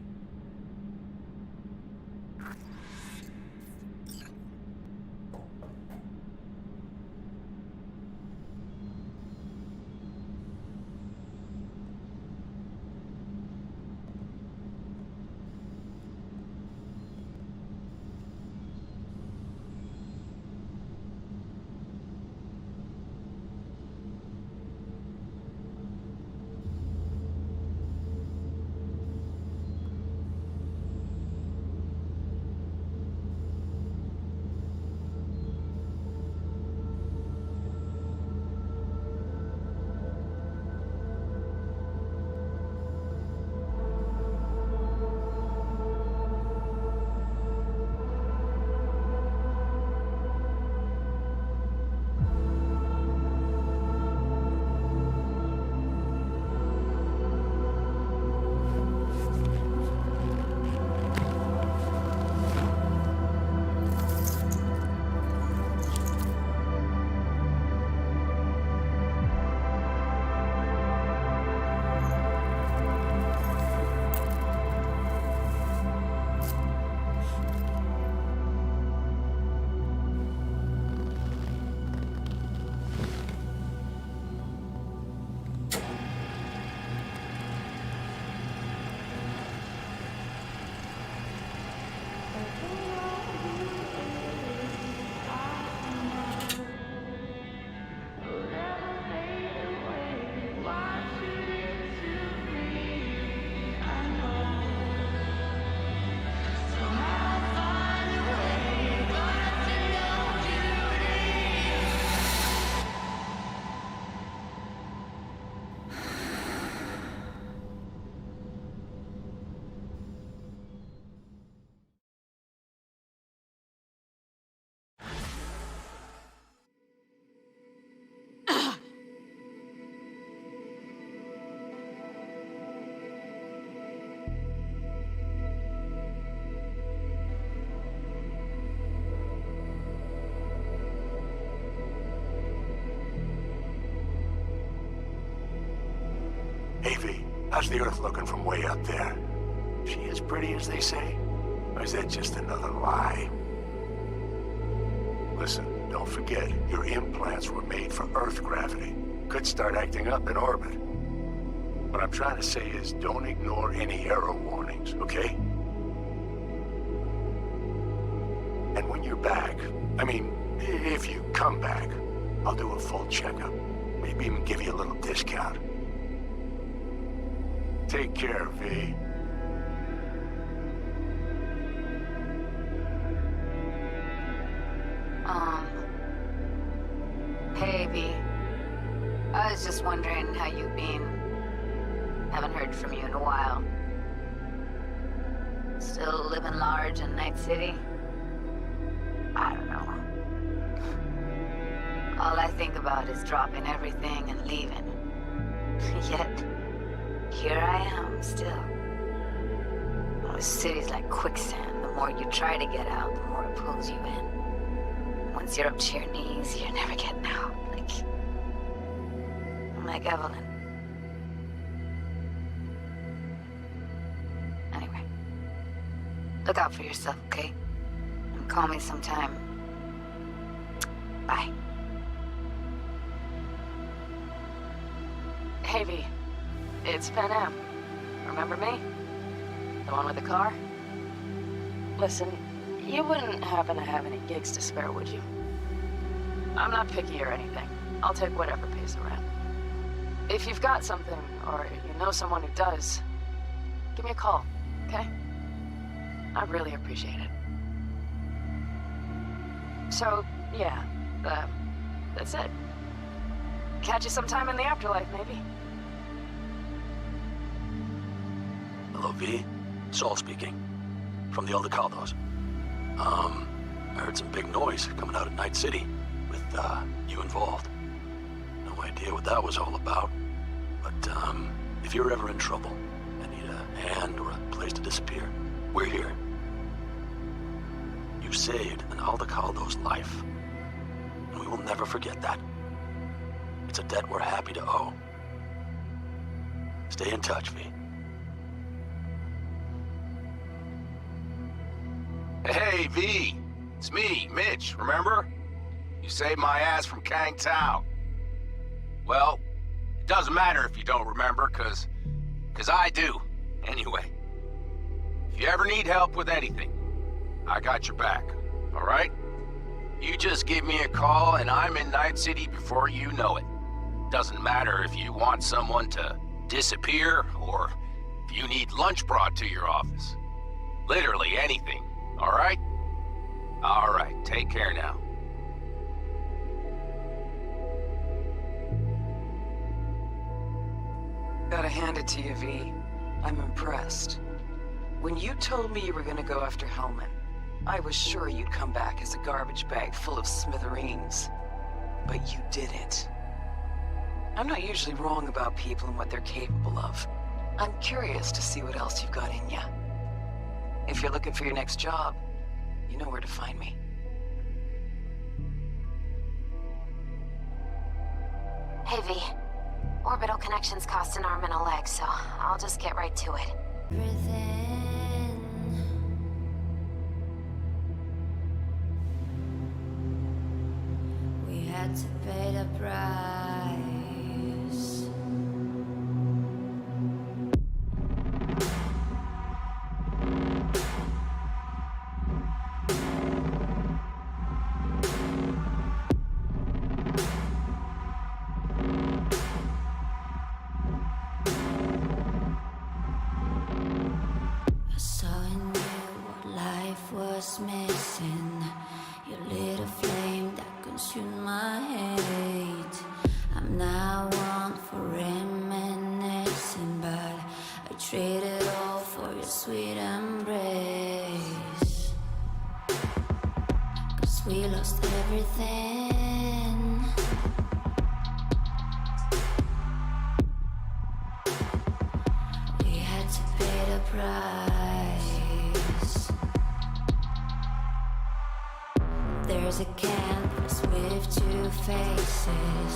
Evie, how's the Earth looking from way up there? She as pretty as they say? Or is that just another lie? Listen, don't forget, your implants were made for Earth gravity. Could start acting up in orbit. What I'm trying to say is don't ignore any error warnings, okay? And when you're back, I mean, if you come back, I'll do a full checkup. Maybe even give you a little discount. Take care, V. Hey, V. I was just wondering how you've been. Haven't heard from you in a while. large in Night City? I don't know. All I think about is dropping everything and leaving. Yet, here I am still. Oh, the city's like quicksand. The more you try to get out, the more it pulls you in. Once you're up to your knees, you're never getting out. Like Evelyn. Anyway, look out for yourself, okay? And call me sometime. Bye. Hey, V. It's Pan Am. Remember me? The one with the car? Listen, you wouldn't happen to have any gigs to spare, would you? I'm not picky or anything. I'll take whatever pays the rent. If you've got something, or you know someone who does, give me a call, okay? I'd really appreciate it. So, yeah, that's it. Catch you sometime in the afterlife, maybe. Hello, V. Saul speaking. From the Aldecaldos. I heard some big noise coming out of Night City with, you involved. No idea what that was all about. But, if you're ever in trouble and need a hand or a place to disappear, we're here. You saved an Aldecaldo's life. And we will never forget that. It's a debt we're happy to owe. Stay in touch, V. Hey, V. It's me, Mitch, remember? You saved my ass from Kang Tao. Well, it doesn't matter if you don't remember, cause I do, anyway. If you ever need help with anything, I got your back, all right? You just give me a call and I'm in Night City before you know it. Doesn't matter if you want someone to disappear or if you need lunch brought to your office. Literally anything, all right? All right, take care now. Gotta hand it to you, V. I'm impressed. When you told me you were gonna go after Hellman, I was sure you'd come back as a garbage bag full of smithereens. But you didn't. I'm not usually wrong about people and what they're capable of. I'm curious to see what else you've got in ya. If you're looking for your next job, you know where to find me. Hey, V. Orbital connections cost an arm and a leg, so I'll just get right to it. We had to pay the price. I saw in you what life was missing. You lit a flame that consumed my hate. I'm now one for reminiscing, but I traded all for your sweet embrace. 'Cause we lost everything. We had to pay the price. There's a canvas with two faces.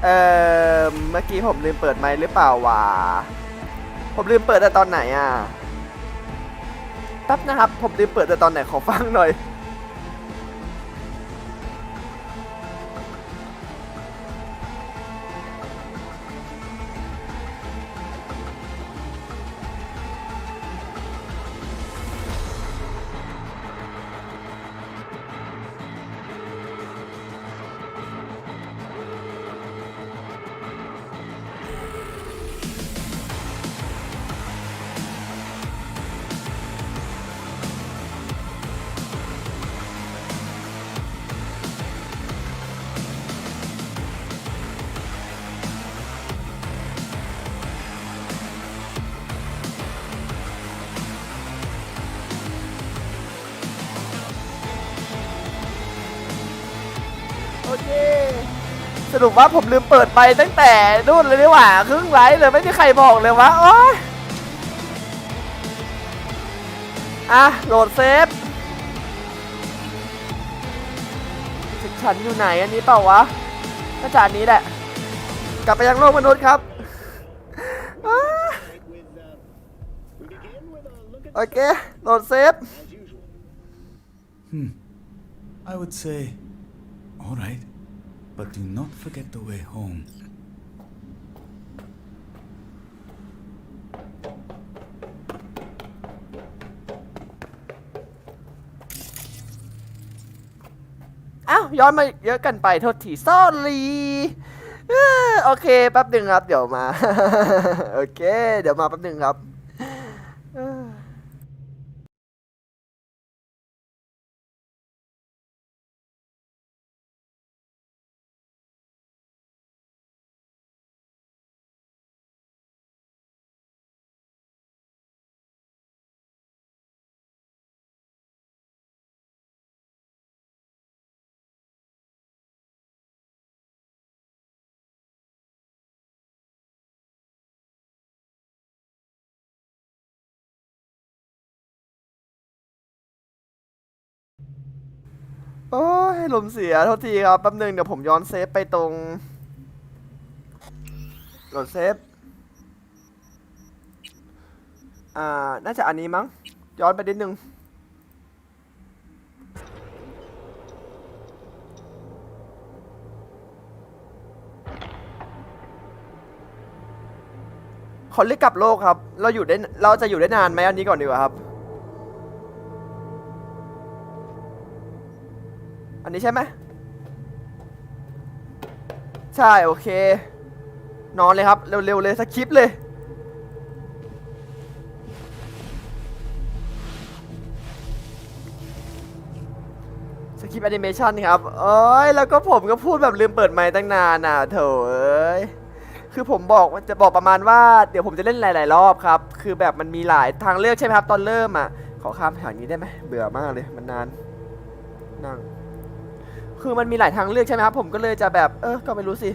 เมื่อกี้ผมลืมเปิดไมค์หรือเปล่าวะผมลืมเปิดแต่ตอนไหนอ่ะแป๊บนะครับผมลืมเปิดแต่ตอนไหนขอฟังหน่อยโอเคสรุปว่าผมลืมเปิดไปตั้งแต่นู่นเลยดีกว่าครึ่งไลฟ์เลยไม่มีใครบอกเลยวะโอ๊ยอ่ะโหลดเซฟฉันอยู่ไหนอันนี้เปล่าวะน่าจะอันนี้แหละกลับไปยังโลกมนุษย์ครับโอเคโหลดเซฟI would say all right but do not forget the way home อ้าวย้อนมาเยอะกันไปโทษทีซอรี่โอเคแป๊บหนึ่งครับเดี๋ยวมาโอเคเดี๋ยวมาแป๊บหนึ่งครับโอ้ยลมเสียโทษทีครับแป๊บนึงเดี๋ยวผมย้อนเซฟไปตรงโหลดเซฟน่าจะอันนี้มั้งย้อนไปนิดนึงขอเรียกกลับโลกครับเราจะอยู่ได้นานไหมอันนี้ก่อนดีกว่าครับอันนี้ใช่ไหมใช่โอเคนอนเลยครับเร็วๆเลยสคริปต์เลยสคริปต์แอนิเมชันครับเอ้ยแล้วก็ผมก็พูดแบบลืมเปิดไมค์ตั้งนานน่ะเถอะเอ้ยคือผมจะบอกประมาณว่าเดี๋ยวผมจะเล่นหลายๆรอบครับคือแบบมันมีหลายทางเลือกใช่ไหมครับตอนเริ่มอ่ะขอข้ามฉากนี้ได้ไหมเบื่อมากเลยมันนานนั่งคือมันมีหลายทางเลือกใช่ไหมครับผมก็เลยจะแบบก็ไม่รู้สิ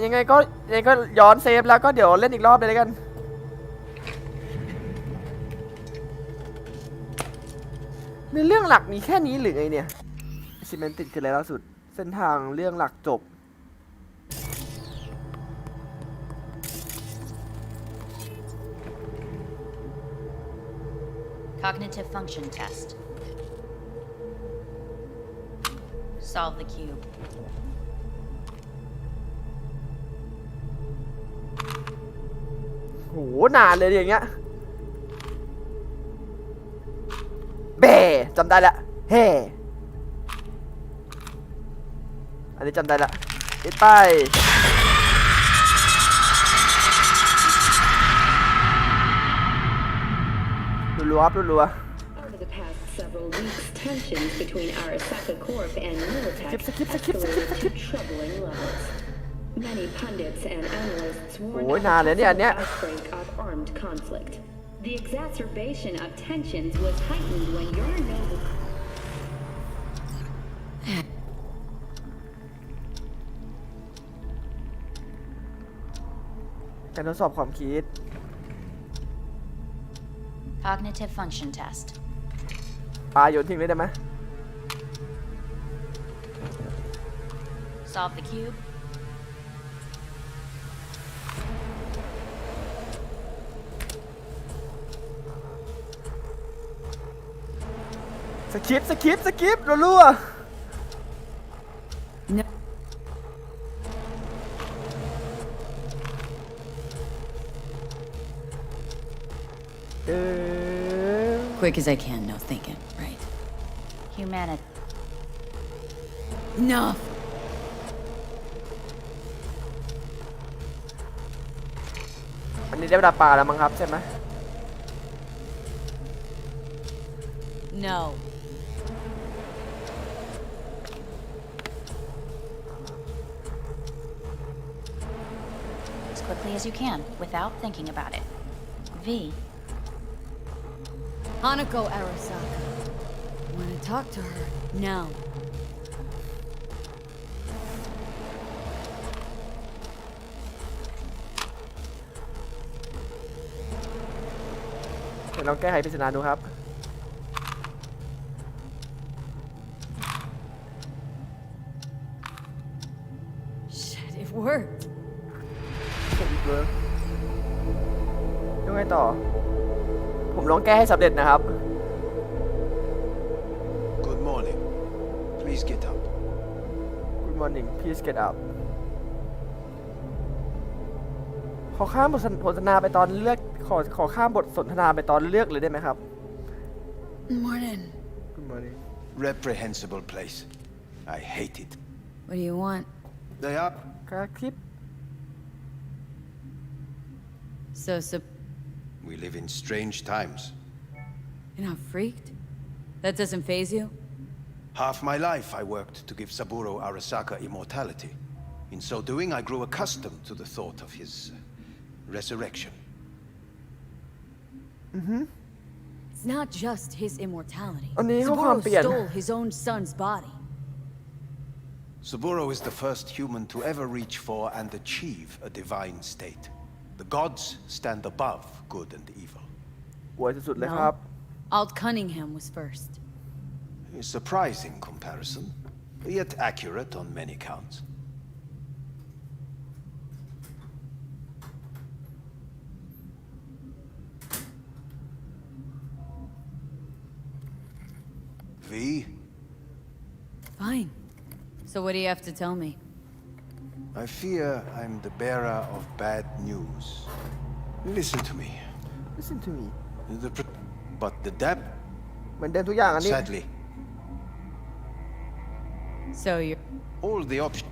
ยังไงก็ย้อนเซฟแล้วก็เดี๋ยวเล่นอีกรอบเลยกันในเรื่องหลักมีแค่นี้หรือไงเนี่ยซีเมนติดคืออะไรล่าสุดเส้นทางเรื่องหลักจบCognitive function test. Solve the cube. โหนานเลยอย่างเงี้ยเบ้จำได้ละเฮ้อันนี้จำได้ละปิดไปรัวๆรัว Over the past several weeks, tensions between Arasaka Corp and Militech escalated to troubling levels. Many pundits and analysts warned of the outbreak of armed conflict. The exacerbation of tensions was heightened when your noble... การทดสอบความคิด Cognitive function test. ปาโยนทิ้งเลยได้ไหม Solve the cube. สกิปรัวๆ No. Quick as I can, no thinking, right? Humanity. Enough. อันนี้ได้เวลาปลาแล้วมั้งครับใช่ไหม No. As quickly as you can, without thinking about it. V. Hanako Arasaka. Wanna talk to her now. เดี๋ยวลองแก้ไขปริศนาดูครับ Shit, it worked. ยังไงต่อ ผมลองแก้ให้สำเร็จนะครับ Good morning. Please get up. Good morning please get up ขอข้ามบทสนทนาไปตอนเลือกขอข้ามบทสนทนาไปตอนเลือกเลยได้ไหมครับ Morning. Good morning Reprehensible place. I hate it. What do you want? They are. ครับคลิป So, We live in strange times. you're not freaked? That doesn't faze you? Half my life I worked to give Saburo Arasaka immortality. In so doing, I grew accustomed to the thought of his resurrection. It's not just his immortality. อันนี้เขาความ Saburo เปลี่ยน stole his own son's body. Saburo is the first human to ever reach for and achieve a divine state. The gods stand above good and evil. อวยสุดๆเลยครับ Alt Cunningham was first. A surprising comparison, yet accurate on many counts. V? Fine. So what do you have to tell me? I fear I'm the bearer of bad news. Listen to me. Listen to me But the depth. เหมือนเดิมทุกอย่างอันนี้ Sadly, So you're... all the options.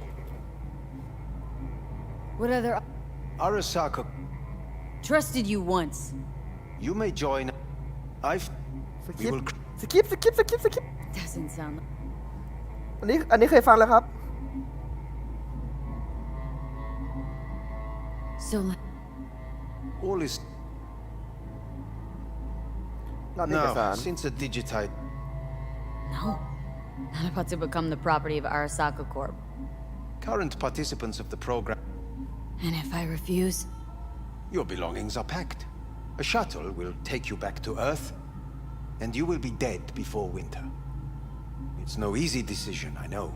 What other... Arasaka, Trusted you once. you may join. I've. We will. สกิป Doesn't sound... อันนี้เคยฟังแล้วครับ So... All is. รับเอกสาร Now, since the digitide. No. Not about to become the property of Arasaka Corp. Current participants of the program. And if I refuse? Your belongings are packed. A shuttle will take you back to Earth, and you will be dead before winter. It's no easy decision, I know.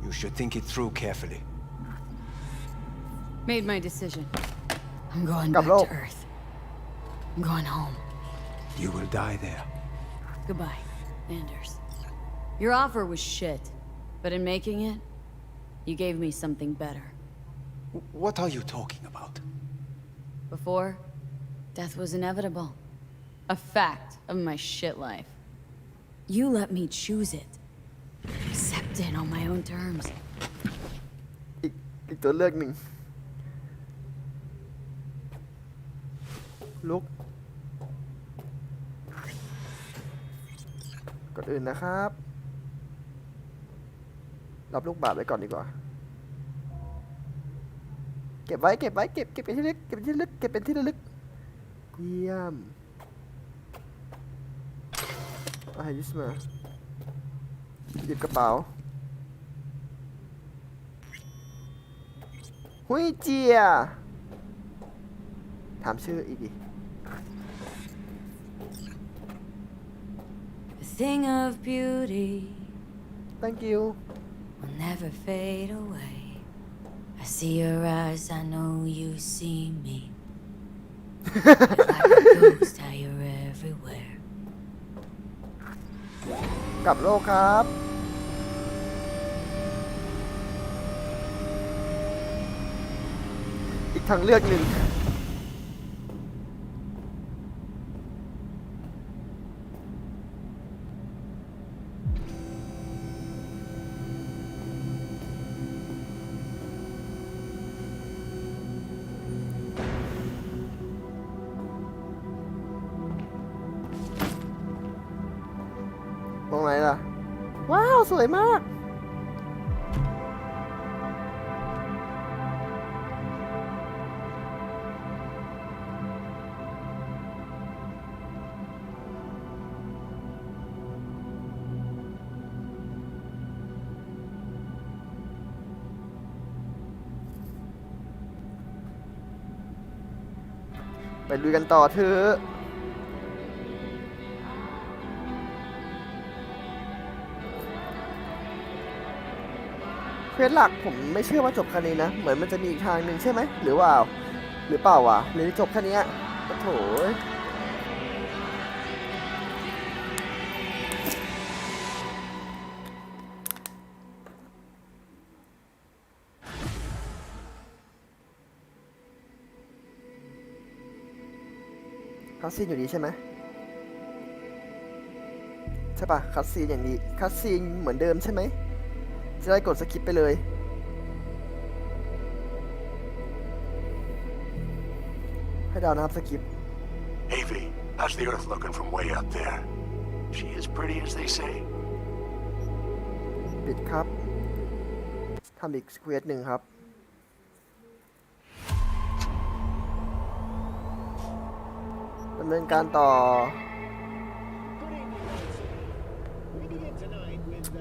You should think it through carefully. Made my decision. I'm going Come back on. to Earth. I'm going home. You will die there. Goodbye, Anders. Your offer was shit, but in making it, you gave me something better. What are you talking about? Before, death was inevitable. A fact of my shit life. You let me choose it. Accept it on my own terms. อีกตัวเลือกหนึ่งลุกก่อนอื่นนะครับ รับลูกบาศก์ไว้ก่อนดีกว่า เก็บเป็นที่ระลึกเยี่ยมเอาให้ยิสมาหยิบกระเป๋าหุยเจียถามชื่ออีกดิ The thing of beauty Thank you will never fade away. I see your eyes, I know you see me. Like a ghost, how you're everywhere. กลับโลกครับอีกทางเลือกหนึ่งตรงไหนล่ะว้าวสวยมากไปลุยกันต่อเถอะเควสหลักผมไม่เชื่อว่าจบแค่นี้นะเหมือนมันจะมีอีกทางหนึ่งใช่ไหมหรือเปล่าวะหรือจบแค่นี้โอ้โหคัสซีนอยู่ดีใช่ไหมใช่ปะคัสซีนอย่างนี้คัสซีนเหมือนเดิมใช่ไหมจะได้กดสคิปไปเลยให้ดาวนะครับสคิป Hey V, how's the Earth looking from way up there? She as pretty as they say? ปิดครับทำอีกเควสหนึ่งครับดำเนินการต่อ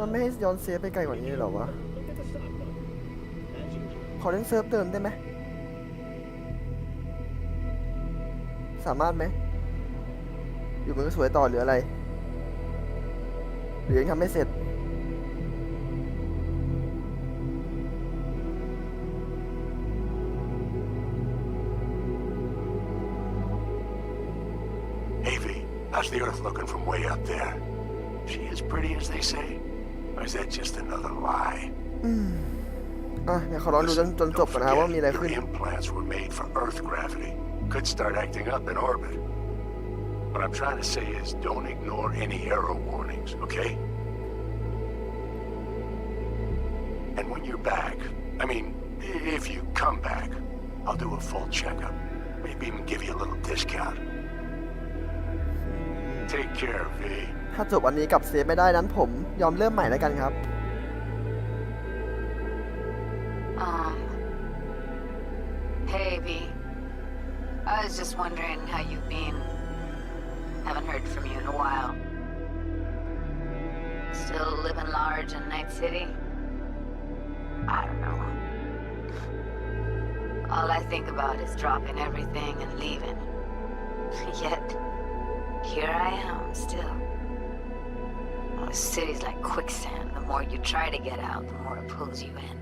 มันไม่ให้ย้อนเซฟไปไกลกว่านี้เลยเหรอวะขอเล่นเซิร์ฟเดิมได้ไหมสามารถไหมอยู่มันก็สวยต่อหรืออะไรหรือยังทำไม่เสร็จHow's the Earth looking from way up there? She as pretty as they say? Or is that just another lie? เดี๋ยวขอลองดูจนจบก่อนนะครับว่ามีอะไรขึ้น Your implants were made for Earth gravity. Could start acting up in orbit. What I'm trying to say is don't ignore any error warnings, okay? And when you're back, I mean, if you come back, I'll do a full checkup. Maybe even give you a little discount.Take care, V. ถ้าจบวันนี้กับเซฟไม่ได้นั้นผมยอมเริ่มใหม่แล้วกันครับ Hey, V. I was just wondering how you've been. Haven't heard from you in a while. Still living large in Night City? I don't know. All I think about is dropping everything and leaving. Yet...Here I am, still. Oh, the city's like quicksand. The more you try to get out, the more it pulls you in.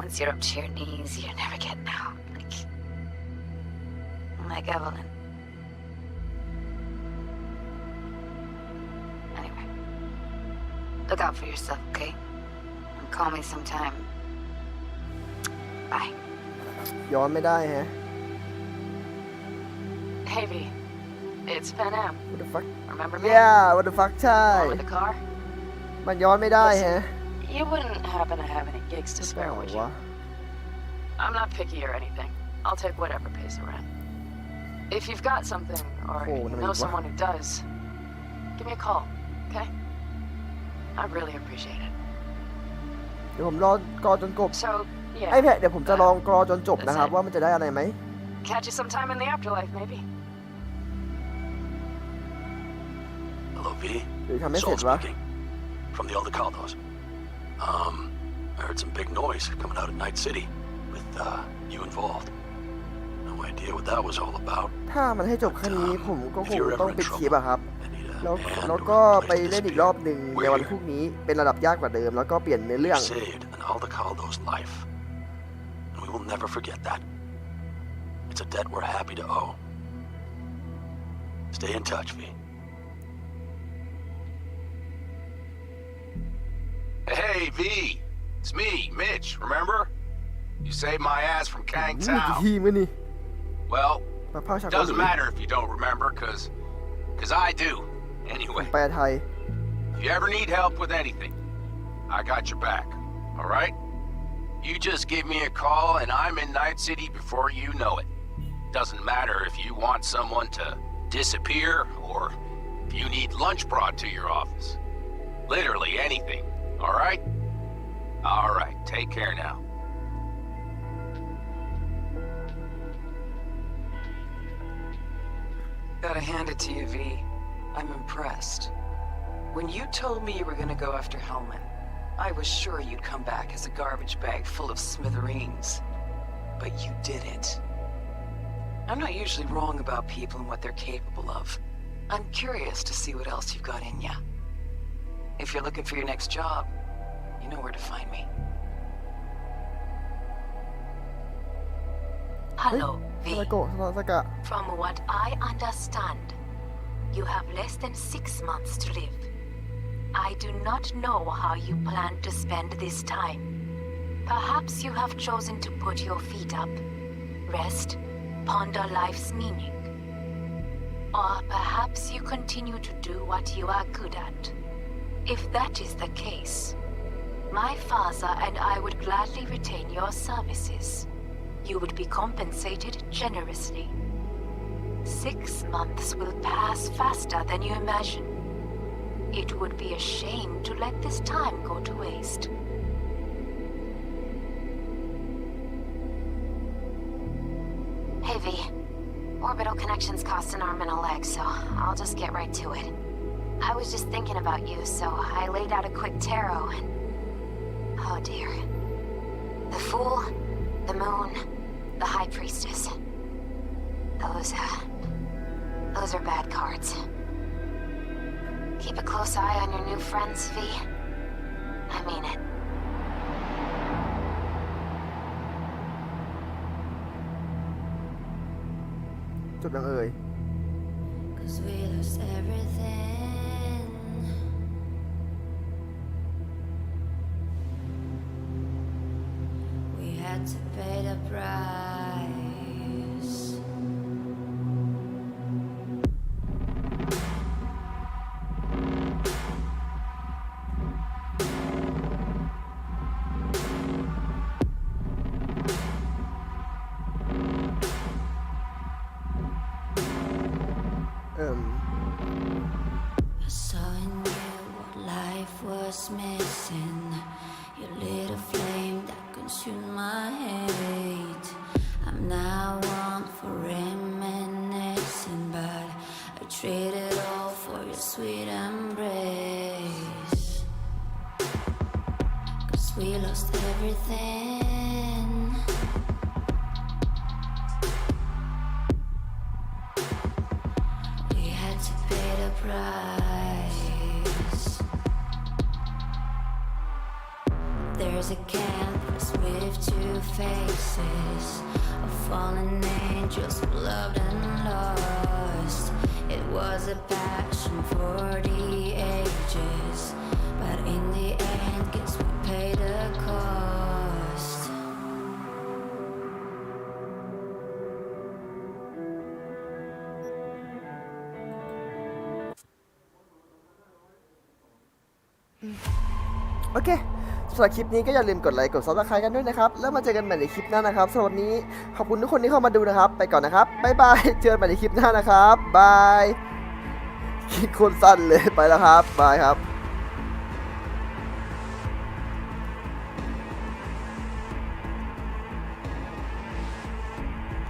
Once you're up to your knees, you're never getting out. Like Evelyn. Anyway, look out for yourself, okay? And call me sometime. Bye. ย้อนไม่ได้ฮะ Hey, V.It's Pan Am. What the fuck? Remember me? Yeah, what the fuck ใช่ Over the car? มันย้อนไม่ได้ฮะ You wouldn't happen to have any gigs to spare, would you? I'm not picky or anything. I'll take whatever pays the rent. If you've got something, or you know someone who does, give me a call, okay? I really appreciate it. เดี๋ยวผมรอกรอจนจบ So, yeah. ไอ้แพะเดี๋ยวผมจะลองกรอจนจบนะครับว่ามันจะได้อะไรไหม Catch you sometime in the afterlife, maybe.Hello, V. Saul speaking. From the Aldecados. I heard some big noise coming out of Night City with you involved. No idea what that was all about. ถ้ามันให้จบแค่นี้ผมก็คงต้องปิดคลิปอะครับแล้วก็ไปเล่นอีกรอบหนึ่งในวันพรุ่งนี้เป็นระดับยากกว่าเดิมแล้วก็เปลี่ยนเนื้อเรื่อง Saved an Aldecados life. And we will never forget that. It's a debt we're happy to owe. Stay in touch, V. V, it's me, Mitch, remember? You saved my ass from Kang กี่ Tao. ทีมั้ยนี่ Well, มาภาคฉาก it เกาหลี doesn't matter if you don't remember, cause I do. Anyway, แปลไทย if you ever need help with anything, I got your back, alright? You just give me a call and I'm in Night City before you know it. Doesn't matter if you want someone to disappear or if you need lunch brought to your office. Literally anything, alright? Alright, take care now. Gotta hand it to you, V. I'm impressed. When you told me you were gonna go after Hellman, I was sure you'd come back as a garbage bag full of smithereens. But you didn't. I'm not usually wrong about people and what they're capable of. I'm curious to see what else you've got in ya. If you're looking for your next job, you know where to find me. Hello, ซา V. ซาโกะซาซากะ From what I understand, you have less than 6 months to live. I do not know how you plan to spend this time. Perhaps you have chosen to put your feet up, rest, ponder life's meaning. Or perhaps you continue to do what you are good at. If that is the case, my father and I would gladly retain your services. You would be compensated generously. 6 months will pass faster than you imagine. It would be a shame to let this time go to waste. Hey V, orbital connections cost an arm and a leg, so I'll just get right to it. I was just thinking about you, so I laid out a quick tarot and... Oh dear. The Fool, the Moon, the High Priestess. Those are bad cards. Keep a close eye on your new friends, V. I mean it. Cause we lost everything. We had to pay the price. I saw in you what life was missing. You lit a flame that consumed my hate. I'm now one for reminiscing, but I traded all for your sweet embrace. Cause we lost everything. We had to pay the price. There's a canvas with 2 faces of fallen angels who loved and lost. It was a passion for the ages, but in the end, guess we paid the cost. Okay. สำหรับคลิปนี้ก็อย่าลืมกดไลค์กด Subscribe กันด้วยนะครับแล้วมาเจอกันใหม่ในคลิปหน้านะครับสำหรับวันนี้ขอบคุณทุกคนที่เข้ามาดูนะครับไปก่อนนะครับบ๊ายบายเจอกันใหม่ในคลิปหน้านะครับบายคลิปคนสั้นเลยไปแล้วครับบายครับ